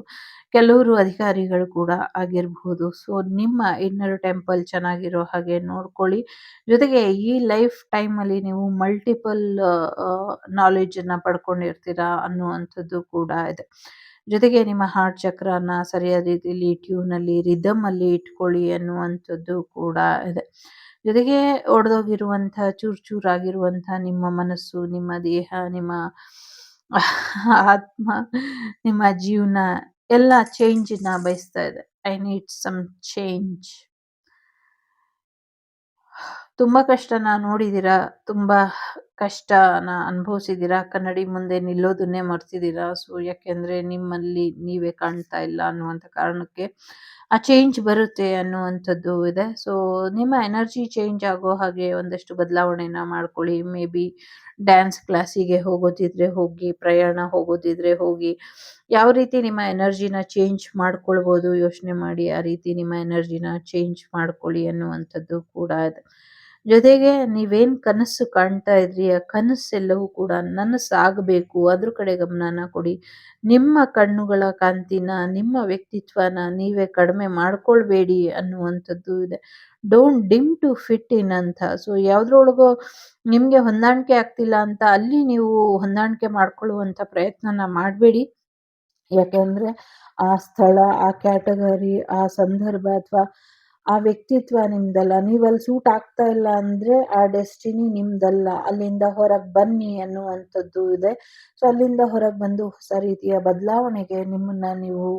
ಕೆಲವರು ಅಧಿಕಾರಿಗಳು ಕೂಡ ಆಗಿರ್ಬೋದು. ಸೊ ನಿಮ್ಮ ಇನ್ನರ್ ಟೆಂಪಲ್ ಚೆನ್ನಾಗಿರೋ ಹಾಗೆ ನೋಡ್ಕೊಳ್ಳಿ. ಜೊತೆಗೆ ಈ ಲೈಫ್ ಟೈಮಲ್ಲಿ ನೀವು ಮಲ್ಟಿಪಲ್ ನಾಲೆಡ್ಜನ್ನು ಪಡ್ಕೊಂಡಿರ್ತೀರಾ ಅನ್ನುವಂಥದ್ದು ಕೂಡ ಇದೆ. ಜೊತೆಗೆ ನಿಮ್ಮ ಹಾರ್ಟ್ ಚಕ್ರನ ಸರಿಯಾದ ರೀತಿಯಲ್ಲಿ ಟ್ಯೂನಲ್ಲಿ ರಿದಮಲ್ಲಿ ಇಟ್ಕೊಳ್ಳಿ ಅನ್ನುವಂಥದ್ದು ಕೂಡ ಇದೆ. ಜೊತೆಗೆ ಒಡೆದೋಗಿರುವಂಥ ಚೂರು ಚೂರಾಗಿರುವಂಥ ನಿಮ್ಮ ಮನಸ್ಸು, ನಿಮ್ಮ ದೇಹ, ನಿಮ್ಮ ಆತ್ಮ, ನಿಮ್ಮ ಜೀವನ ಎಲ್ಲ ಚೇಂಜನ್ನ ಬಯಸ್ತಾ ಇದೆ. I need some change. ತುಂಬ ಕಷ್ಟನ ನೋಡಿದ್ದೀರಾ, ತುಂಬ ಕಷ್ಟನ ಅನುಭವಿಸಿದ್ದೀರಾ, ಕನ್ನಡಿ ಮುಂದೆ ನಿಲ್ಲೋದನ್ನೇ ಮರ್ತಿದ್ದೀರಾ. ಸೊ ಯಾಕೆಂದರೆ ನಿಮ್ಮಲ್ಲಿ ನೀವೇ ಕಾಣ್ತಾ ಇಲ್ಲ ಅನ್ನುವಂಥ ಕಾರಣಕ್ಕೆ ಆ ಚೇಂಜ್ ಬರುತ್ತೆ ಅನ್ನುವಂಥದ್ದು ಇದೆ. ಸೊ ನಿಮ್ಮ ಎನರ್ಜಿ ಚೇಂಜ್ ಆಗೋ ಹಾಗೆ ಒಂದಷ್ಟು ಬದಲಾವಣೆನ ಮಾಡ್ಕೊಳ್ಳಿ. ಮೇ ಬಿ ಡ್ಯಾನ್ಸ್ ಕ್ಲಾಸಿಗೆ ಹೋಗೋದಿದ್ರೆ ಹೋಗಿ, ಪ್ರಯಾಣ ಹೋಗೋದಿದ್ರೆ ಹೋಗಿ. ಯಾವ ರೀತಿ ನಿಮ್ಮ ಎನರ್ಜಿನ ಚೇಂಜ್ ಮಾಡ್ಕೊಳ್ಬೋದು ಯೋಚನೆ ಮಾಡಿ, ಆ ರೀತಿ ನಿಮ್ಮ ಎನರ್ಜಿನ ಚೇಂಜ್ ಮಾಡ್ಕೊಳ್ಳಿ ಅನ್ನುವಂಥದ್ದು ಕೂಡ ಇದೆ. ಜೊತೆಗೆ ನೀವೇನು ಕನಸು ಕಾಣ್ತಾ ಇದ್ರಿ, ಆ ಕನಸೆಲ್ಲವೂ ಕೂಡ ನನಸಾಗಬೇಕು, ಅದ್ರ ಕಡೆ ಗಮನನ ಕೊಡಿ. ನಿಮ್ಮ ಕಣ್ಣುಗಳ ಕಾಂತಿನ, ನಿಮ್ಮ ವ್ಯಕ್ತಿತ್ವನ ನೀವೇ ಕಡಿಮೆ ಮಾಡ್ಕೊಳ್ಬೇಡಿ ಅನ್ನುವಂಥದ್ದು ಇದೆ. Don't dim to fit in ಅಂತ. ಸೊ ಯಾವುದ್ರೊಳಗೋ ನಿಮಗೆ ಹೊಂದಾಣಿಕೆ ಆಗ್ತಿಲ್ಲ ಅಂತ ಅಲ್ಲಿ ನೀವು ಹೊಂದಾಣಿಕೆ ಮಾಡ್ಕೊಳ್ಳುವಂಥ ಪ್ರಯತ್ನನ ಮಾಡಬೇಡಿ. ಯಾಕೆಂದರೆ ಆ ಸ್ಥಳ, ಆ ಕ್ಯಾಟಗರಿ, ಆ ಸಂದರ್ಭ ಅಥವಾ ಆ ವ್ಯಕ್ತಿತ್ವ ನಿಮ್ದಲ್ಲ. ನೀವಲ್ಲಿ ಸೂಟ್ ಆಗ್ತಾ ಇಲ್ಲ ಅಂದರೆ ಆ ಡೆಸ್ಟಿನಿ ನಿಮ್ದಲ್ಲ. ಅಲ್ಲಿಂದ ಹೊರಗೆ ಬನ್ನಿ ಅನ್ನುವಂಥದ್ದು ಇದೆ. ಸೊ ಅಲ್ಲಿಂದ ಹೊರಗೆ ಬಂದು ಹೊಸ ರೀತಿಯ ಬದಲಾವಣೆಗೆ ನಿಮ್ಮನ್ನ ನೀವು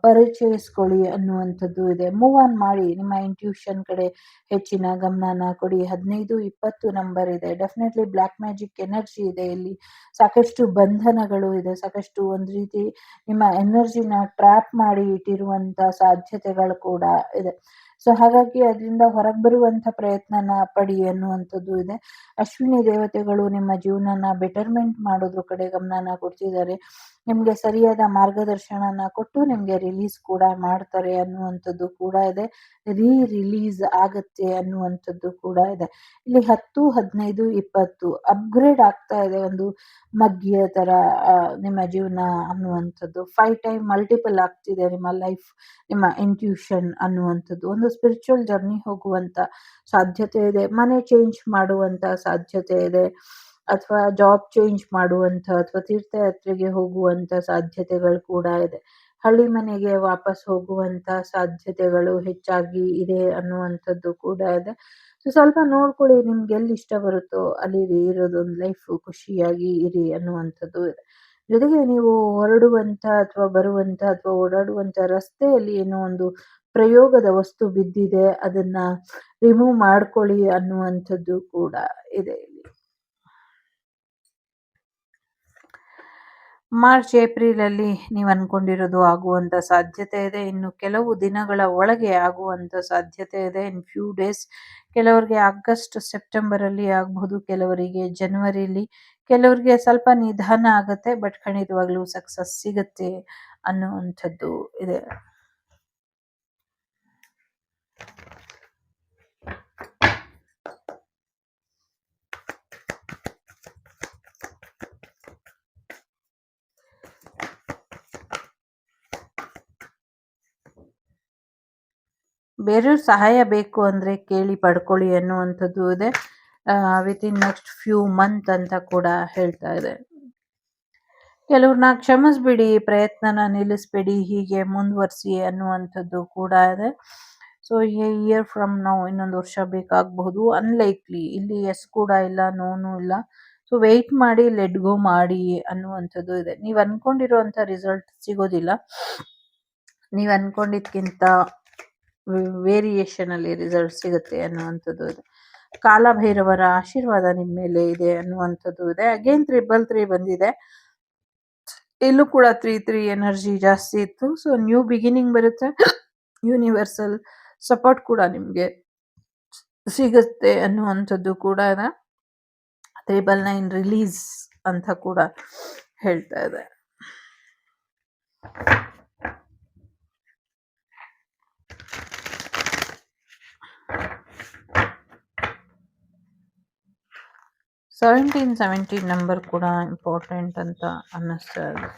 ಪರಿಚಯಿಸ್ಕೊಳ್ಳಿ ಅನ್ನುವಂಥದ್ದು ಇದೆ. ಮೂವ್ ಆನ್ ಮಾಡಿ. ನಿಮ್ಮ ಇಂಟ್ಯೂಷನ್ ಕಡೆ ಹೆಚ್ಚಿನ ಗಮನನ ಕೊಡಿ. 15, 20 ನಂಬರ್ ಇದೆ. ಡೆಫಿನೆಟ್ಲಿ ಬ್ಲ್ಯಾಕ್ ಮ್ಯಾಜಿಕ್ ಎನರ್ಜಿ ಇದೆ ಇಲ್ಲಿ. ಸಾಕಷ್ಟು ಬಂಧನಗಳು ಇದೆ. ಸಾಕಷ್ಟು ಒಂದು ರೀತಿ ನಿಮ್ಮ ಎನರ್ಜಿನ ಟ್ರ್ಯಾಪ್ ಮಾಡಿ ಇಟ್ಟಿರುವಂಥ ಸಾಧ್ಯತೆಗಳು ಕೂಡ ಇದೆ. ಸೊ ಹಾಗಾಗಿ ಅದರಿಂದ ಹೊರಗೆ ಬರುವಂಥ ಪ್ರಯತ್ನನ ಪಡಿ ಅನ್ನುವಂಥದ್ದು ಇದೆ. ಅಶ್ವಿನಿ ದೇವತೆಗಳು ನಿಮ್ಮ ಜೀವನನ ಬೆಟರ್ಮೆಂಟ್ ಮಾಡೋದ್ರ ಕಡೆ ಗಮನನ ಕೊಡ್ತಿದ್ದಾರೆ. ನಿಮಗೆ ಸರಿಯಾದ ಮಾರ್ಗದರ್ಶನನ ಕೊಟ್ಟು ನಿಮಗೆ ರಿಲೀಸ್ ಕೂಡ ಮಾಡ್ತಾರೆ ಅನ್ನುವಂಥದ್ದು ಕೂಡ ಇದೆ. ರಿಲೀಸ್ ಆಗತ್ತೆ ಅನ್ನುವಂಥದ್ದು ಕೂಡ ಇದೆ. ಇಲ್ಲಿ 10, 15, 20 ಅಪ್ಗ್ರೇಡ್ ಆಗ್ತಾ ಇದೆ. ಒಂದು ಮಗ್ಗಿಯ ತರ ನಿಮ್ಮ ಜೀವನ ಅನ್ನುವಂಥದ್ದು 5 ಟೈಮ್ ಮಲ್ಟಿಪಲ್ ಆಗ್ತಿದೆ ನಿಮ್ಮ ಲೈಫ್, ನಿಮ್ಮ ಇಂಟ್ಯೂಷನ್ ಅನ್ನುವಂಥದ್ದು. ಒಂದು ಸ್ಪಿರಿಚುವಲ್ ಜರ್ನಿ ಹೋಗುವಂತ ಸಾಧ್ಯತೆ ಇದೆ. ಮನೆ ಚೇಂಜ್ ಮಾಡುವಂತ ಸಾಧ್ಯತೆ ಇದೆ, ಅಥವಾ ಜಾಬ್ ಚೇಂಜ್ ಮಾಡುವಂತ ಅಥವಾ ತೀರ್ಥಯಾತ್ರೆಗೆ ಹೋಗುವಂತ ಸಾಧ್ಯತೆಗಳು ಕೂಡ ಇದೆ. ಹಳ್ಳಿ ಮನೆಗೆ ವಾಪಸ್ ಹೋಗುವಂತ ಸಾಧ್ಯತೆಗಳು ಹೆಚ್ಚಾಗಿ ಇದೆ ಅನ್ನುವಂಥದ್ದು ಕೂಡ ಇದೆ. ಸೊ ಸ್ವಲ್ಪ ನೋಡ್ಕೊಳ್ಳಿ, ನಿಮ್ಗೆ ಎಲ್ಲಿ ಇಷ್ಟ ಬರುತ್ತೋ ಅಲ್ಲಿ ಇರೋದೊಂದು ಲೈಫ್ ಖುಷಿಯಾಗಿ ಇರಿ ಅನ್ನುವಂಥದ್ದು ಇದೆ. ಜೊತೆಗೆ ನೀವು ಹೊರಡುವಂತ ಅಥವಾ ಬರುವಂತ ಅಥವಾ ಓಡಾಡುವಂತ ರಸ್ತೆಯಲ್ಲಿ ಏನೋ ಒಂದು ಪ್ರಯೋಗದ ವಸ್ತು ಬಿದ್ದಿದೆ, ಅದನ್ನ ರಿಮೂವ್ ಮಾಡ್ಕೊಳ್ಳಿ ಅನ್ನುವಂಥದ್ದು ಕೂಡ ಇದೆ. ಮಾರ್ಚ್ ಏಪ್ರಿಲ್ ಅಲ್ಲಿ ನೀವು ಅನ್ಕೊಂಡಿರೋದು ಆಗುವಂತ ಸಾಧ್ಯತೆ ಇದೆ. ಇನ್ನು ಕೆಲವು ದಿನಗಳ ಒಳಗೆ ಆಗುವಂತ ಸಾಧ್ಯತೆ ಇದೆ. In few days. ಕೆಲವರಿಗೆ ಆಗಸ್ಟ್ ಸೆಪ್ಟೆಂಬರ್ ಅಲ್ಲಿ ಆಗಬಹುದು, ಕೆಲವರಿಗೆ ಜನವರಿಲಿ, ಕೆಲವರಿಗೆ ಸ್ವಲ್ಪ ನಿಧಾನ ಆಗತ್ತೆ, ಬಟ್ ಖಂಡಿತವಾಗ್ಲೂ ಸಕ್ಸಸ್ ಸಿಗತ್ತೆ ಅನ್ನುವಂಥದ್ದು ಇದೆ. ಬೇರೆಯವ್ರ ಸಹಾಯ ಬೇಕು ಅಂದ್ರೆ ಕೇಳಿ ಪಡ್ಕೊಳ್ಳಿ ಅನ್ನುವಂಥದ್ದು ಇದೆ. ವಿತಿನ್ ನೆಕ್ಸ್ಟ್ ಫ್ಯೂ ಮಂತ್ ಅಂತ ಕೂಡ ಹೇಳ್ತಾ ಇದೆ. ಕೆಲವ್ರನ್ನ ಕ್ಷಮಿಸ್ಬಿಡಿ, ಪ್ರಯತ್ನನ ನಿಲ್ಲಿಸ್ಬೇಡಿ, ಹೀಗೆ ಮುಂದುವರಿಸಿ ಅನ್ನುವಂಥದ್ದು ಕೂಡ ಇದೆ. ಸೊ ಇಯರ್ ಫ್ರಮ್ ನಾವು ಇನ್ನೊಂದು ವರ್ಷ ಬೇಕಾಗಬಹುದು, ಅನ್ಲೈಕ್ಲಿ. ಇಲ್ಲಿ ಎಸ್ ಕೂಡ ಇಲ್ಲ, ನೋನು ಇಲ್ಲ. ಸೊ ವೆಯ್ಟ್ ಮಾಡಿ, ಲೆಟ್ ಗೋ ಮಾಡಿ ಅನ್ನುವಂಥದ್ದು ಇದೆ. ನೀವು ಅನ್ಕೊಂಡಿರುವಂಥ ರಿಸಲ್ಟ್ ಸಿಗೋದಿಲ್ಲ, ನೀವು ಅನ್ಕೊಂಡಿದ್ಕಿಂತ ವೇರಿಯೇಷನ್ ಅಲ್ಲಿ ರಿಸಲ್ಟ್ ಸಿಗುತ್ತೆ ಅನ್ನುವಂಥದ್ದು ಇದೆ. ಕಾಲಭೈರವರ ಆಶೀರ್ವಾದ ನಿಮ್ಮ ಮೇಲೆ ಇದೆ ಅನ್ನುವಂಥದ್ದು ಇದೆ. ಅಗೇನ್ 333 ಬಂದಿದೆ. ಇಲ್ಲೂ ಕೂಡ 3 ಎನರ್ಜಿ ಜಾಸ್ತಿ ಇತ್ತು. ಸೊ ನ್ಯೂ ಬಿಗಿನಿಂಗ್ ಬರುತ್ತೆ. ಯೂನಿವರ್ಸಲ್ ಸಪೋರ್ಟ್ ಕೂಡ ನಿಮ್ಗೆ ಸಿಗುತ್ತೆ ಅನ್ನುವಂಥದ್ದು ಕೂಡ ಇದೆ. 399 ರಿಲೀಸ್ ಅಂತ ಕೂಡ ಹೇಳ್ತಾ ಇದೆ. ಸೆವೆಂಟೀನ್ ನಂಬರ್ ಕೂಡ ಇಂಪಾರ್ಟೆಂಟ್ ಅಂತ ಅನ್ನಿಸ್ತಾ ಇದೆ.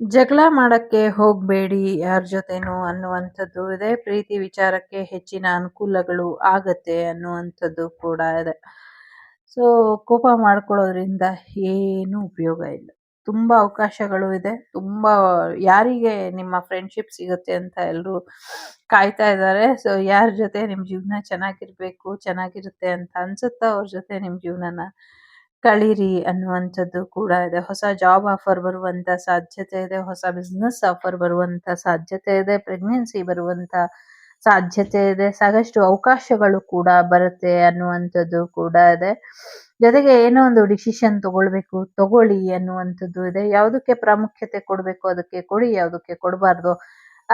ಜಗಳ ಮಾಡಕ್ಕೆ ಹೋಗಬೇಡಿ ಯಾರ ಜೊತೆನೂ ಅನ್ನುವಂಥದ್ದು ಇದೆ. ಪ್ರೀತಿ ವಿಚಾರಕ್ಕೆ ಹೆಚ್ಚಿನ ಅನುಕೂಲಗಳು ಆಗತ್ತೆ ಅನ್ನುವಂಥದ್ದು ಕೂಡ ಇದೆ. ಸೊ ಕೋಪ ಮಾಡ್ಕೊಳ್ಳೋದ್ರಿಂದ ಏನು ಉಪಯೋಗ ಇಲ್ಲ. ತುಂಬ ಅವಕಾಶಗಳು ಇದೆ. ತುಂಬ ಯಾರಿಗೆ ನಿಮ್ಮ ಫ್ರೆಂಡ್ಶಿಪ್ ಸಿಗುತ್ತೆ ಅಂತ ಎಲ್ಲರೂ ಕಾಯ್ತಾ ಇದ್ದಾರೆ. ಸೊ ಯಾರ ಜೊತೆ ನಿಮ್ಮ ಜೀವನ ಚೆನ್ನಾಗಿರ್ಬೇಕು, ಚೆನ್ನಾಗಿರುತ್ತೆ ಅಂತ ಅನ್ಸುತ್ತೋ ಅವ್ರ ಜೊತೆ ನಿಮ್ಮ ಜೀವನನ ಕಳೀರಿ ಅನ್ನುವಂಥದ್ದು ಕೂಡ ಇದೆ. ಹೊಸ ಜಾಬ್ ಆಫರ್ ಬರುವಂತ ಸಾಧ್ಯತೆ ಇದೆ. ಹೊಸ ಬಿಸ್ನೆಸ್ ಆಫರ್ ಬರುವಂತ ಸಾಧ್ಯತೆ ಇದೆ. ಪ್ರೆಗ್ನೆನ್ಸಿ ಬರುವಂತ ಸಾಧ್ಯತೆ ಇದೆ. ಸಾಕಷ್ಟು ಅವಕಾಶಗಳು ಕೂಡ ಬರುತ್ತೆ ಅನ್ನುವಂಥದ್ದು ಕೂಡ ಇದೆ. ಜೊತೆಗೆ ಏನೋ ಒಂದು ಡಿಸಿಷನ್ ತಗೊಳ್ಬೇಕು, ತಗೊಳ್ಳಿ ಅನ್ನುವಂಥದ್ದು ಇದೆ. ಯಾವುದಕ್ಕೆ ಪ್ರಾಮುಖ್ಯತೆ ಕೊಡಬೇಕು ಅದಕ್ಕೆ ಕೊಡಿ, ಯಾವುದಕ್ಕೆ ಕೊಡಬಾರ್ದು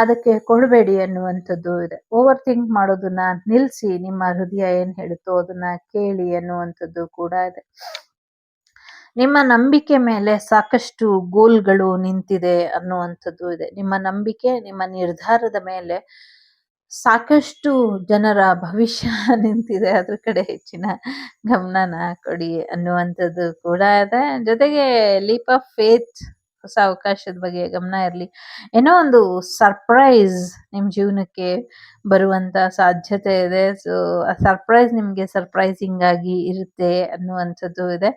ಅದಕ್ಕೆ ಕೊಡಬೇಡಿ ಅನ್ನುವಂಥದ್ದು ಇದೆ. ಓವರ್ ಥಿಂಕ್ ಮಾಡೋದನ್ನ ನಿಲ್ಲಿಸಿ, ನಿಮ್ಮ ಹೃದಯ ಏನ್ ಹೇಳುತ್ತೋ ಅದನ್ನ ಕೇಳಿ ಅನ್ನುವಂಥದ್ದು ಕೂಡ ಇದೆ. ನಿಮ್ಮ ನಂಬಿಕೆ ಮೇಲೆ ಸಾಕಷ್ಟು ಗೋಲ್ಗಳು ನಿಂತಿದೆ ಅನ್ನುವಂಥದ್ದು ಇದೆ. ನಿಮ್ಮ ನಂಬಿಕೆ, ನಿಮ್ಮ ನಿರ್ಧಾರದ ಮೇಲೆ ಸಾಕಷ್ಟು ಜನರ ಭವಿಷ್ಯ ನಿಂತಿದೆ. ಅದ್ರ ಕಡೆ ಹೆಚ್ಚಿನ ಗಮನನ ಕೊಡಿ ಅನ್ನುವಂಥದ್ದು ಕೂಡ ಇದೆ. ಜೊತೆಗೆ ಲೀಪ್ ಆಫ್ ಫೇತ್, ಹೊಸ ಅವಕಾಶದ ಬಗ್ಗೆ ಗಮನ ಇರಲಿ. ಏನೋ ಒಂದು ಸರ್ಪ್ರೈಸ್ ನಿಮ್ಮ ಜೀವನಕ್ಕೆ ಬರುವಂತ ಸಾಧ್ಯತೆ ಇದೆ. ಸೊ ಆ ಸರ್ಪ್ರೈಸ್ ನಿಮಗೆ ಸರ್ಪ್ರೈಸಿಂಗ್ ಆಗಿ ಇರುತ್ತೆ ಅನ್ನುವಂಥದ್ದು ಇದೆ.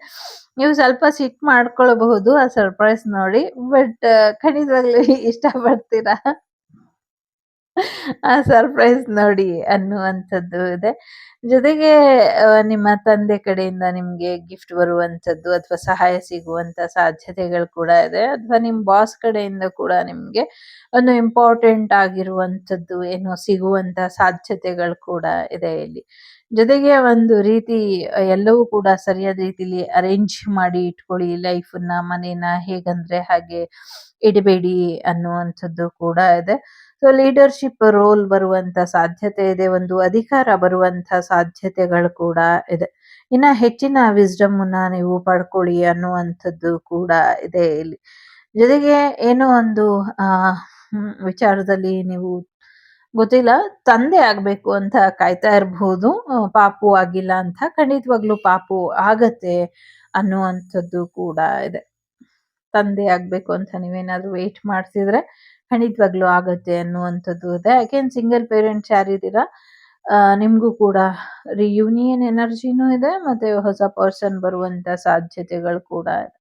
ನೀವು ಸ್ವಲ್ಪ ಸಿಟ್ಟು ಮಾಡ್ಕೊಳ್ಬಹುದು ಆ ಸರ್ಪ್ರೈಸ್ ನೋಡಿ, ಬಟ್ ಖಂಡಿತವಾಗ್ಲೂ ಇಷ್ಟಪಡ್ತೀರಾ. ಆ ಸರ್ಪ್ರೈಸ್ ನೋಡಿ ಅನ್ನುವಂಥದ್ದು ಇದೆ. ಜೊತೆಗೆ ನಿಮ್ಮ ತಂದೆ ಕಡೆಯಿಂದ ನಿಮ್ಗೆ ಗಿಫ್ಟ್ ಬರುವಂಥದ್ದು ಅಥವಾ ಸಹಾಯ ಸಿಗುವಂತ ಸಾಧ್ಯತೆಗಳು ಕೂಡ ಇದೆ. ಅಥವಾ ನಿಮ್ ಬಾಸ್ ಕಡೆಯಿಂದ ಕೂಡ ನಿಮ್ಗೆ ಒಂದು ಇಂಪಾರ್ಟೆಂಟ್ ಆಗಿರುವಂಥದ್ದು ಏನೋ ಸಿಗುವಂತ ಸಾಧ್ಯತೆಗಳು ಕೂಡ ಇದೆ ಇಲ್ಲಿ. ಜೊತೆಗೆ ಒಂದು ರೀತಿ ಎಲ್ಲವೂ ಕೂಡ ಸರಿಯಾದ ರೀತಿಲಿ ಅರೇಂಜ್ ಮಾಡಿ ಇಟ್ಕೊಳ್ಳಿ ಲೈಫನ್ನ, ಮನೇನ ಹೇಗಂದ್ರೆ ಹಾಗೆ ಇಡಬೇಡಿ ಅನ್ನುವಂಥದ್ದು ಕೂಡ ಇದೆ. ಸೊ ಲೀಡರ್‌ಶಿಪ್ ರೋಲ್ ಬರುವಂತ ಸಾಧ್ಯತೆ ಇದೆ. ಒಂದು ಅಧಿಕಾರ ಬರುವಂತ ಸಾಧ್ಯತೆಗಳು ಕೂಡ ಇದೆ. ಇನ್ನ ಹೆಚ್ಚಿನ ವಿಸ್ಡಮ್‌ನ ನೀವು ಪಡ್ಕೊಳ್ಳಿ ಅನ್ನುವಂಥದ್ದು ಕೂಡ ಇದೆ ಇಲ್ಲಿ. ಜೊತೆಗೆ ಏನೋ ಒಂದು ವಿಚಾರದಲ್ಲಿ ನೀವು ಗೊತ್ತಿಲ್ಲ ತಂದೆ ಆಗ್ಬೇಕು ಅಂತ ಕಾಯ್ತಾ ಇರಬಹುದು. ಪಾಪು ಆಗಿಲ್ಲ ಅಂತ. ಖಂಡಿತವಾಗ್ಲೂ ಪಾಪು ಆಗತ್ತೆ ಅನ್ನುವಂಥದ್ದು ಕೂಡ ಇದೆ. ತಂದೆ ಆಗ್ಬೇಕು ಅಂತ ನೀವೇನಾದ್ರೂ ವೇಟ್ ಮಾಡ್ತಿದ್ರೆ ಖಂಡಿತವಾಗ್ಲೂ ಆಗತ್ತೆ ಅನ್ನುವಂಥದ್ದು ಇದೆ. ಅಗೇನ್ ಸಿಂಗಲ್ ಪೇರೆಂಟ್ಸ್ ಯಾರಿದ್ದೀರಾ ನಿಮ್ಗೂ ಕೂಡ ರಿಯೂನಿಯನ್ ಎನರ್ಜಿನೂ ಇದೆ ಮತ್ತೆ ಹೊಸ ಪರ್ಸನ್ ಬರುವಂತ ಸಾಧ್ಯತೆಗಳು ಕೂಡ ಇದೆ.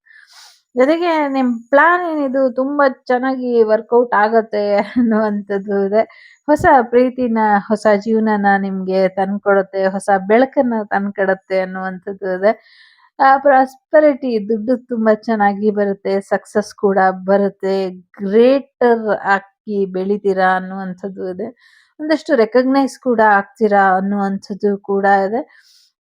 ಜೊತೆಗೆ ನಿಮ್ ಪ್ಲಾನ್ ಏನಿದು ತುಂಬಾ ಚೆನ್ನಾಗಿ ವರ್ಕೌಟ್ ಆಗತ್ತೆ ಅನ್ನುವಂಥದ್ದು ಇದೆ. ಹೊಸ ಪ್ರೀತಿನ, ಹೊಸ ಜೀವನನ ನಿಮ್ಗೆ ತಂದ್ಕೊಡುತ್ತೆ, ಹೊಸ ಬೆಳಕನ್ನ ತಂದ್ಕೊಡುತ್ತೆ ಅನ್ನುವಂಥದ್ದು ಇದೆ. ಪ್ರಾಸ್ಪರಿಟಿ ದುಡ್ಡು ತುಂಬಾ ಚೆನ್ನಾಗಿ ಬರುತ್ತೆ, ಸಕ್ಸಸ್ ಕೂಡ ಬರುತ್ತೆ, ಗ್ರೇಟರ್ ಆಗಿ ಬೆಳಿತೀರಾ ಅನ್ನುವಂಥದ್ದು ಇದೆ. ಒಂದಷ್ಟು ರೆಕಗ್ನೈಸ್ ಕೂಡ ಆಗ್ತೀರಾ ಅನ್ನುವಂಥದ್ದು ಕೂಡ ಇದೆ.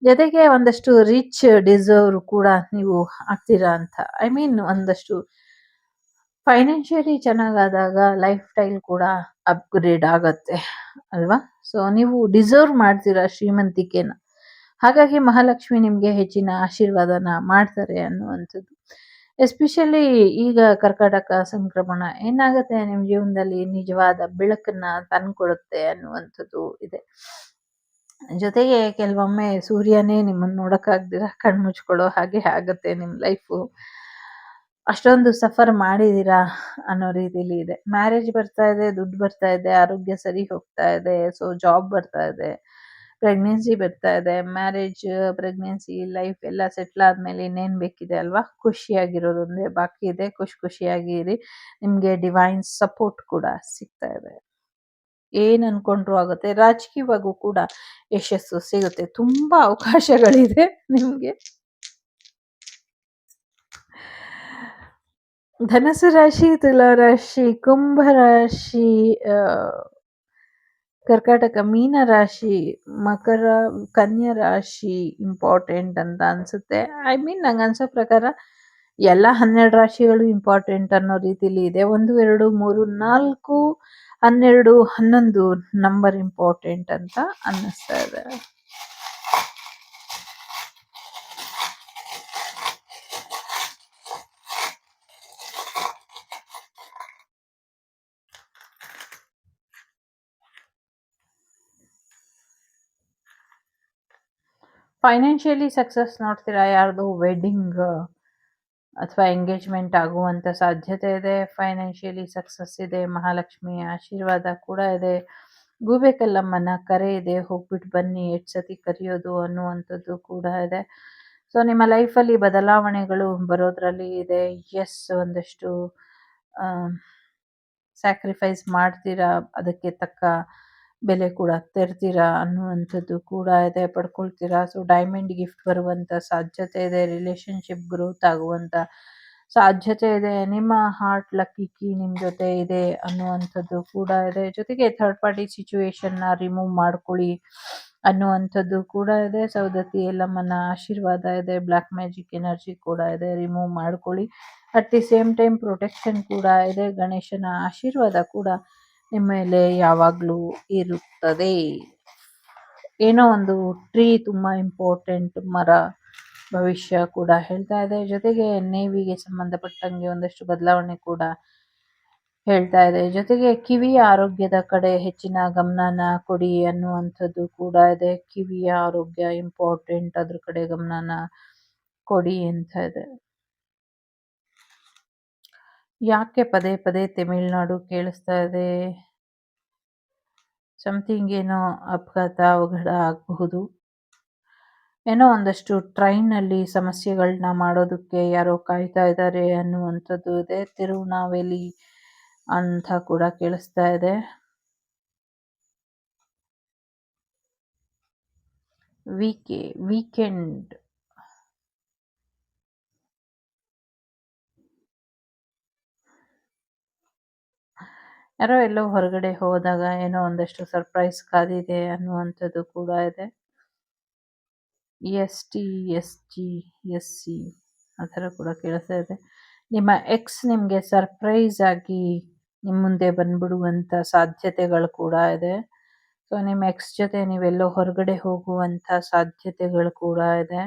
ಜೊತೆಗೆ ಒಂದಷ್ಟು ರಿಚ್ ಡಿಸರ್ವ್ ಕೂಡ ನೀವು ಆಗ್ತೀರಾ ಅಂತ. ಐ ಮೀನ್ ಒಂದಷ್ಟು ಫೈನಾನ್ಷಿಯಲಿ ಚೆನ್ನಾಗಾದಾಗ ಲೈಫ್ ಸ್ಟೈಲ್ ಕೂಡ ಅಪ್‌ಗ್ರೇಡ್ ಆಗತ್ತೆ ಅಲ್ವಾ? ಸೊ ನೀವು ಡಿಸರ್ವ್ ಮಾಡ್ತೀರಾ ಶ್ರೀಮಂತಿಕೆನ. ಹಾಗಾಗಿ ಮಹಾಲಕ್ಷ್ಮಿ ನಿಮ್ಗೆ ಹೆಚ್ಚಿನ ಆಶೀರ್ವಾದನ ಮಾಡ್ತಾರೆ ಅನ್ನುವಂಥದ್ದು. ಎಸ್ಪೆಷಲಿ ಈಗ ಕರ್ಕಾಟಕ ಸಂಕ್ರಮಣ ಏನಾಗತ್ತೆ ನಿಮ್ ಜೀವನದಲ್ಲಿ ನಿಜವಾದ ಬೆಳಕನ್ನ ತಂದ್ಕೊಡುತ್ತೆ ಅನ್ನುವಂಥದ್ದು ಇದೆ. ಜೊತೆಗೆ ಕೆಲವೊಮ್ಮೆ ಸೂರ್ಯನೇ ನಿಮ್ಮನ್ನ ನೋಡಕ್ಕಾಗ್ದಿರ ಕಣ್ಮುಚ್ಕೊಳ್ಳೋ ಹಾಗೆ ಆಗತ್ತೆ ನಿಮ್ ಲೈಫು. ಅಷ್ಟೊಂದು ಸಫರ್ ಮಾಡಿದೀರಾ ಅನ್ನೋ ರೀತಿಲಿ ಇದೆ. ಮ್ಯಾರೇಜ್ ಬರ್ತಾ ಇದೆ, ದುಡ್ಡು ಬರ್ತಾ ಇದೆ, ಆರೋಗ್ಯ ಸರಿ ಹೋಗ್ತಾ ಇದೆ, ಸೊ ಜಾಬ್ ಬರ್ತಾ ಇದೆ, ಪ್ರೆಗ್ನೆನ್ಸಿ ಬರ್ತಾ ಇದೆ. ಮ್ಯಾರೇಜ್, ಪ್ರೆಗ್ನೆನ್ಸಿ ಲೈಫ್ ಎಲ್ಲ ಸೆಟ್ಲ್ ಆದ್ಮೇಲೆ ಇನ್ನೇನ್ ಬೇಕಿದೆ ಅಲ್ವಾ? ಖುಷಿಯಾಗಿರೋದೊಂದೇ ಬಾಕಿ ಇದೆ. ಖುಷಿಯಾಗಿ ಇರಿ. ನಿಮ್ಗೆ ಡಿವೈನ್ ಸಪೋರ್ಟ್ ಕೂಡ ಸಿಗ್ತಾ ಇದೆ. ಏನ್ ಅನ್ಕೊಂಡ್ರು ಆಗುತ್ತೆ. ರಾಜಕೀಯವಾಗೂ ಕೂಡ ಯಶಸ್ಸು ಸಿಗುತ್ತೆ. ತುಂಬಾ ಅವಕಾಶಗಳಿದೆ ನಿಮ್ಗೆ. ಧನಸ್ಸು ರಾಶಿ, ತುಲಾ ರಾಶಿ, ಕುಂಭ ರಾಶಿ, ಕರ್ಕಾಟಕ, ಮೀನ ರಾಶಿ, ಮಕರ, ಕನ್ಯಾ ರಾಶಿ ಇಂಪಾರ್ಟೆಂಟ್ ಅಂತ ಅನ್ಸುತ್ತೆ. ಐ ಮೀನ್ ನಂಗೆ ಅನ್ಸೋ ಪ್ರಕಾರ ಎಲ್ಲ 12 ರಾಶಿಗಳು ಇಂಪಾರ್ಟೆಂಟ್ ಅನ್ನೋ ರೀತಿಲಿ ಇದೆ. 1, 2, 3, 4, 12, 11 ನಂಬರ್ ಇಂಪಾರ್ಟೆಂಟ್ ಅಂತ ಅನ್ನಿಸ್ತಾ ಇದೆ. ಫೈನಾನ್ಷಿಯಲಿ ಸಕ್ಸಸ್ ನೋಡ್ತೀರಾ? ಯಾರ್ದು ವೆಡ್ಡಿಂಗ್ ಅಥವಾ ಎಂಗೇಜ್ಮೆಂಟ್ ಆಗುವಂತ ಸಾಧ್ಯತೆ ಇದೆ. ಫೈನಾನ್ಷಿಯಲಿ ಸಕ್ಸಸ್ ಇದೆ. ಮಹಾಲಕ್ಷ್ಮಿಯ ಆಶೀರ್ವಾದ ಕೂಡ ಇದೆ. ಗೂಬೆ ಕಲ್ಲಮ್ಮನ ಕರೆ ಇದೆ, ಹೋಗ್ಬಿಟ್ಟು ಬನ್ನಿ, 8 ಸತಿ ಕರೆಯೋದು ಅನ್ನುವಂಥದ್ದು ಕೂಡ ಇದೆ. ಸೊ ನಿಮ್ಮ ಲೈಫಲ್ಲಿ ಬದಲಾವಣೆಗಳು ಬರೋದ್ರಲ್ಲಿ ಇದೆ. ಎಸ್, ಒಂದಷ್ಟು ಸ್ಯಾಕ್ರಿಫೈಸ್ ಮಾಡ್ತೀರಾ, ಅದಕ್ಕೆ ತಕ್ಕ ಬೆಲೆ ಕೂಡ ತೆರ್ತೀರಾ ಅನ್ನುವಂಥದ್ದು ಕೂಡ ಇದೆ, ಪಡ್ಕೊಳ್ತೀರಾ. ಸೊ ಡೈಮಂಡ್ ಗಿಫ್ಟ್ ಬರುವಂತ ಸಾಧ್ಯತೆ ಇದೆ. ರಿಲೇಶನ್ಶಿಪ್ ಗ್ರೋತ್ ಆಗುವಂತ ಸಾಧ್ಯತೆ ಇದೆ. ನಿಮ್ಮ ಹಾರ್ಟ್ ಲಕ್ಕಿ ಕೀ ನಿಮ್ ಜೊತೆ ಇದೆ ಅನ್ನುವಂಥದ್ದು ಕೂಡ ಇದೆ. ಜೊತೆಗೆ ಥರ್ಡ್ ಪಾರ್ಟಿ ಸಿಚುವೇಶನ್ನ ರಿಮೂವ್ ಮಾಡ್ಕೊಳ್ಳಿ ಅನ್ನುವಂಥದ್ದು ಕೂಡ ಇದೆ. ಸೌದತ್ತಿ ಎಲ್ಲಮ್ಮನ ಆಶೀರ್ವಾದ ಇದೆ. ಬ್ಲ್ಯಾಕ್ ಮ್ಯಾಜಿಕ್ ಎನರ್ಜಿ ಕೂಡ ಇದೆ, ರಿಮೂವ್ ಮಾಡ್ಕೊಳ್ಳಿ. At the same time protection ಕೂಡ ಇದೆ. ಗಣೇಶನ ಆಶೀರ್ವಾದ ಕೂಡ ನಿಮ್ಮ ಮೇಲೆ ಯಾವಾಗಲೂ ಇರುತ್ತದೆ. ಏನೋ ಒಂದು ಟ್ರೀ ತುಂಬಾ ಇಂಪಾರ್ಟೆಂಟ್, ಮರ ಭವಿಷ್ಯ ಕೂಡ ಹೇಳ್ತಾ ಇದೆ. ಜೊತೆಗೆ ನೇವಿಗೆ ಸಂಬಂಧಪಟ್ಟಂಗೆ ಒಂದಷ್ಟು ಬದಲಾವಣೆ ಕೂಡ ಹೇಳ್ತಾ ಇದೆ. ಜೊತೆಗೆ ಕಿವಿಯ ಆರೋಗ್ಯದ ಕಡೆ ಹೆಚ್ಚಿನ ಗಮನನ ಕೊಡಿ ಅನ್ನುವಂಥದ್ದು ಕೂಡ ಇದೆ. ಕಿವಿಯ ಆರೋಗ್ಯ ಇಂಪಾರ್ಟೆಂಟ್, ಅದ್ರ ಕಡೆ ಗಮನನ ಕೊಡಿ ಅಂತ ಇದೆ. ಯಾಕೆ ಪದೇ ಪದೇ ತಮಿಳ್ನಾಡು ಕೇಳಿಸ್ತಾ ಇದೆ? ಸಮಥಿಂಗ್ ಏನೋ ಅಪಘಾತ, ಅವಘಡ ಆಗಬಹುದು. ಏನೋ ಒಂದಷ್ಟು ಟ್ರೈನಲ್ಲಿ ಸಮಸ್ಯೆಗಳನ್ನ ಮಾಡೋದಕ್ಕೆ ಯಾರೋ ಕಾಯ್ತಾ ಇದ್ದಾರೆ ಅನ್ನುವಂಥದ್ದು ಇದೆ. ತಿರುವನಾವೆಲಿ ಅಂತ ಕೂಡ ಕೇಳಿಸ್ತಾ ಇದೆ. ವೀಕೆಂಡ್. ಯಾರೋ ಎಲ್ಲೋ ಹೊರಗಡೆ ಹೋದಾಗ ಏನೋ ಒಂದಷ್ಟು ಸರ್ಪ್ರೈಸ್ ಕಾದಿದೆ ಅನ್ನುವಂಥದ್ದು ಕೂಡ ಇದೆ. ST, SG, SC ಆ ಥರ ಕೂಡ ಕೇಳಿಸ್ತಾ ಇದೆ. ನಿಮ್ಮ ಎಕ್ಸ್ ನಿಮಗೆ ಸರ್ಪ್ರೈಸ್ ಆಗಿ ನಿಮ್ಮ ಮುಂದೆ ಬಂದ್ಬಿಡುವಂಥ ಸಾಧ್ಯತೆಗಳು ಕೂಡ ಇದೆ. ಸೊ ನಿಮ್ಮ ಎಕ್ಸ್ ಜೊತೆ ನೀವೆಲ್ಲೋ ಹೊರಗಡೆ ಹೋಗುವಂಥ ಸಾಧ್ಯತೆಗಳು ಕೂಡ ಇದೆ.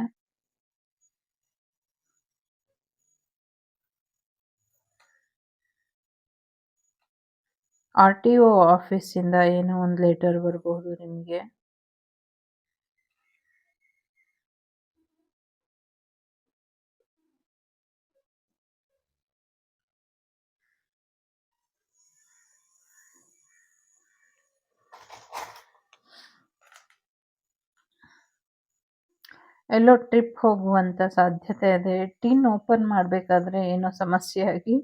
RTO ಆಫೀಸಿಂದ ಏನೋ ಒಂದು ಲೆಟರ್ ಬರಬಹುದು ನಿಮಗೆ. ಎಲ್ಲೋ ಟ್ರಿಪ್ ಹೋಗುವಂಥ ಸಾಧ್ಯತೆ ಇದೆ. ಟಿನ್ ಓಪನ್ ಮಾಡಬೇಕಾದ್ರೆ ಏನೋ ಸಮಸ್ಯೆ ಆಗಿ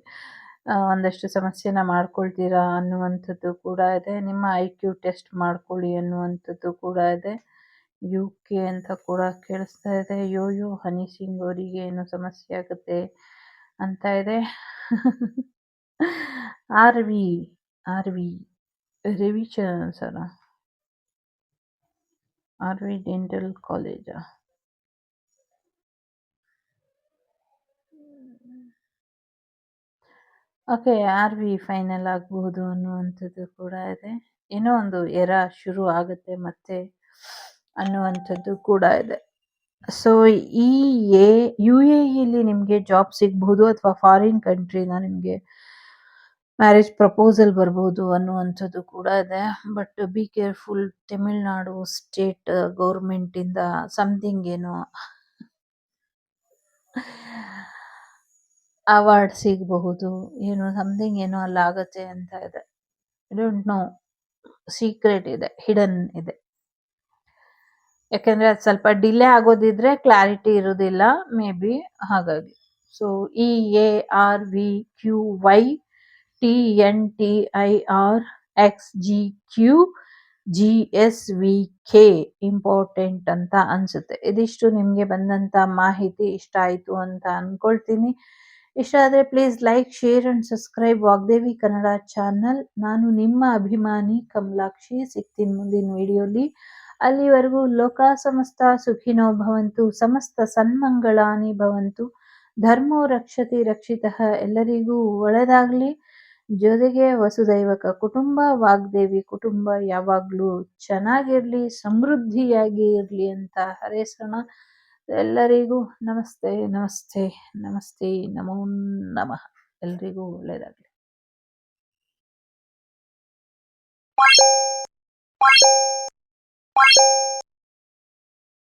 ಒಂದಷ್ಟು ಸಮಸ್ಯೆನ ಮಾಡ್ಕೊಳ್ತೀರಾ ಅನ್ನುವಂಥದ್ದು ಕೂಡ ಇದೆ. ನಿಮ್ಮ IQ ಟೆಸ್ಟ್ ಮಾಡ್ಕೊಳ್ಳಿ ಅನ್ನುವಂಥದ್ದು ಕೂಡ ಇದೆ. UK ಅಂತ ಕೂಡ ಕೇಳಿಸ್ತಾ ಇದೆ. ಯೋ ಹನಿ ಸಿಂಗ್ ಅವರಿಗೆ ಏನೋ ಸಮಸ್ಯೆ ಆಗುತ್ತೆ ಅಂತ ಇದೆ. RV Ravichandran sir, RV dental ಕಾಲೇಜಾ? ಓಕೆ, RV ಫೈನಲ್ ಆಗಬಹುದು ಅನ್ನುವಂಥದ್ದು ಕೂಡ ಇದೆ. ಏನೋ ಒಂದು ಶುರು ಆಗುತ್ತೆ ಮತ್ತೆ ಅನ್ನುವಂಥದ್ದು ಕೂಡ ಇದೆ. ಸೊ UAEಲಿ ನಿಮಗೆ ಜಾಬ್ ಸಿಗಬಹುದು ಅಥವಾ ಫಾರಿನ್ ಕಂಟ್ರಿನ ನಿಮಗೆ ಮ್ಯಾರೇಜ್ ಪ್ರಪೋಸಲ್ ಬರ್ಬೋದು ಅನ್ನುವಂಥದ್ದು ಕೂಡ ಇದೆ. But be careful, Tamil Nadu state ಗೌರ್ಮೆಂಟಿಂದ ಸಮಥಿಂಗ್ ಏನೋ ಅವಾರ್ಡ್ ಸಿಗಬಹುದು, ಏನೋ ಸಮಥಿಂಗ್ ಏನೋ ಅಲ್ಲಾಗತ್ತೆ ಅಂತ ಇದೆ. ಐ ಡೋಂಟ್ ನೋ, ಸೀಕ್ರೆಟ್ ಇದೆ, ಹಿಡನ್ ಇದೆ. ಯಾಕೆಂದರೆ ಅದು ಸ್ವಲ್ಪ ಡಿಲೇ ಆಗೋದಿದ್ರೆ ಕ್ಲಾರಿಟಿ ಇರೋದಿಲ್ಲ ಮೇ ಬಿ, ಹಾಗಾಗಿ. ಸೊ EARVQYTIRXGQGSVK ಇಂಪಾರ್ಟೆಂಟ್ ಅಂತ ಅನ್ಸುತ್ತೆ. ಇದಿಷ್ಟು ನಿಮಗೆ ಬಂದಂಥ ಮಾಹಿತಿ ಇಷ್ಟ ಆಯಿತು ಅಂತ ಅಂದ್ಕೊಳ್ತೀನಿ. ಇಷ್ಟ ಆದರೆ please like, share and subscribe Vagdevi Kannada channel. ನಾನು ನಿಮ್ಮ ಅಭಿಮಾನಿ ಕಮಲಾಕ್ಷಿ. ಸಿಗ್ತೀನಿ ಮುಂದಿನ ವಿಡಿಯೋಲಿ. ಅಲ್ಲಿವರೆಗೂ ಲೋಕ ಸಮಸ್ತ ಸುಖಿನೋ ಭವಂತು, ಸಮಸ್ತ ಸನ್ಮಂಗಳಾನಿ ಭವಂತು, ಧರ್ಮೋ ರಕ್ಷತಿ ರಕ್ಷಿತಃ. ಎಲ್ಲರಿಗೂ ಒಳ್ಳೆಯದಾಗಲಿ. ಜೊತೆಗೆ ವಸುದೈವಕ ಕುಟುಂಬ, ವಾಗ್ದೇವಿ ಕುಟುಂಬ ಯಾವಾಗಲೂ ಚೆನ್ನಾಗಿರಲಿ, ಸಮೃದ್ಧಿಯಾಗಿ ಇರಲಿ ಅಂತ ಹಾರೈಸೋಣ. ಎಲ್ಲರಿಗೂ ನಮಸ್ತೆ ನಮಸ್ತೆ ನಮಸ್ತೆ, ನಮೋ ನಮಃ. ಎಲ್ರಿಗೂ ಒಳ್ಳೆಯದಾಗಲಿ.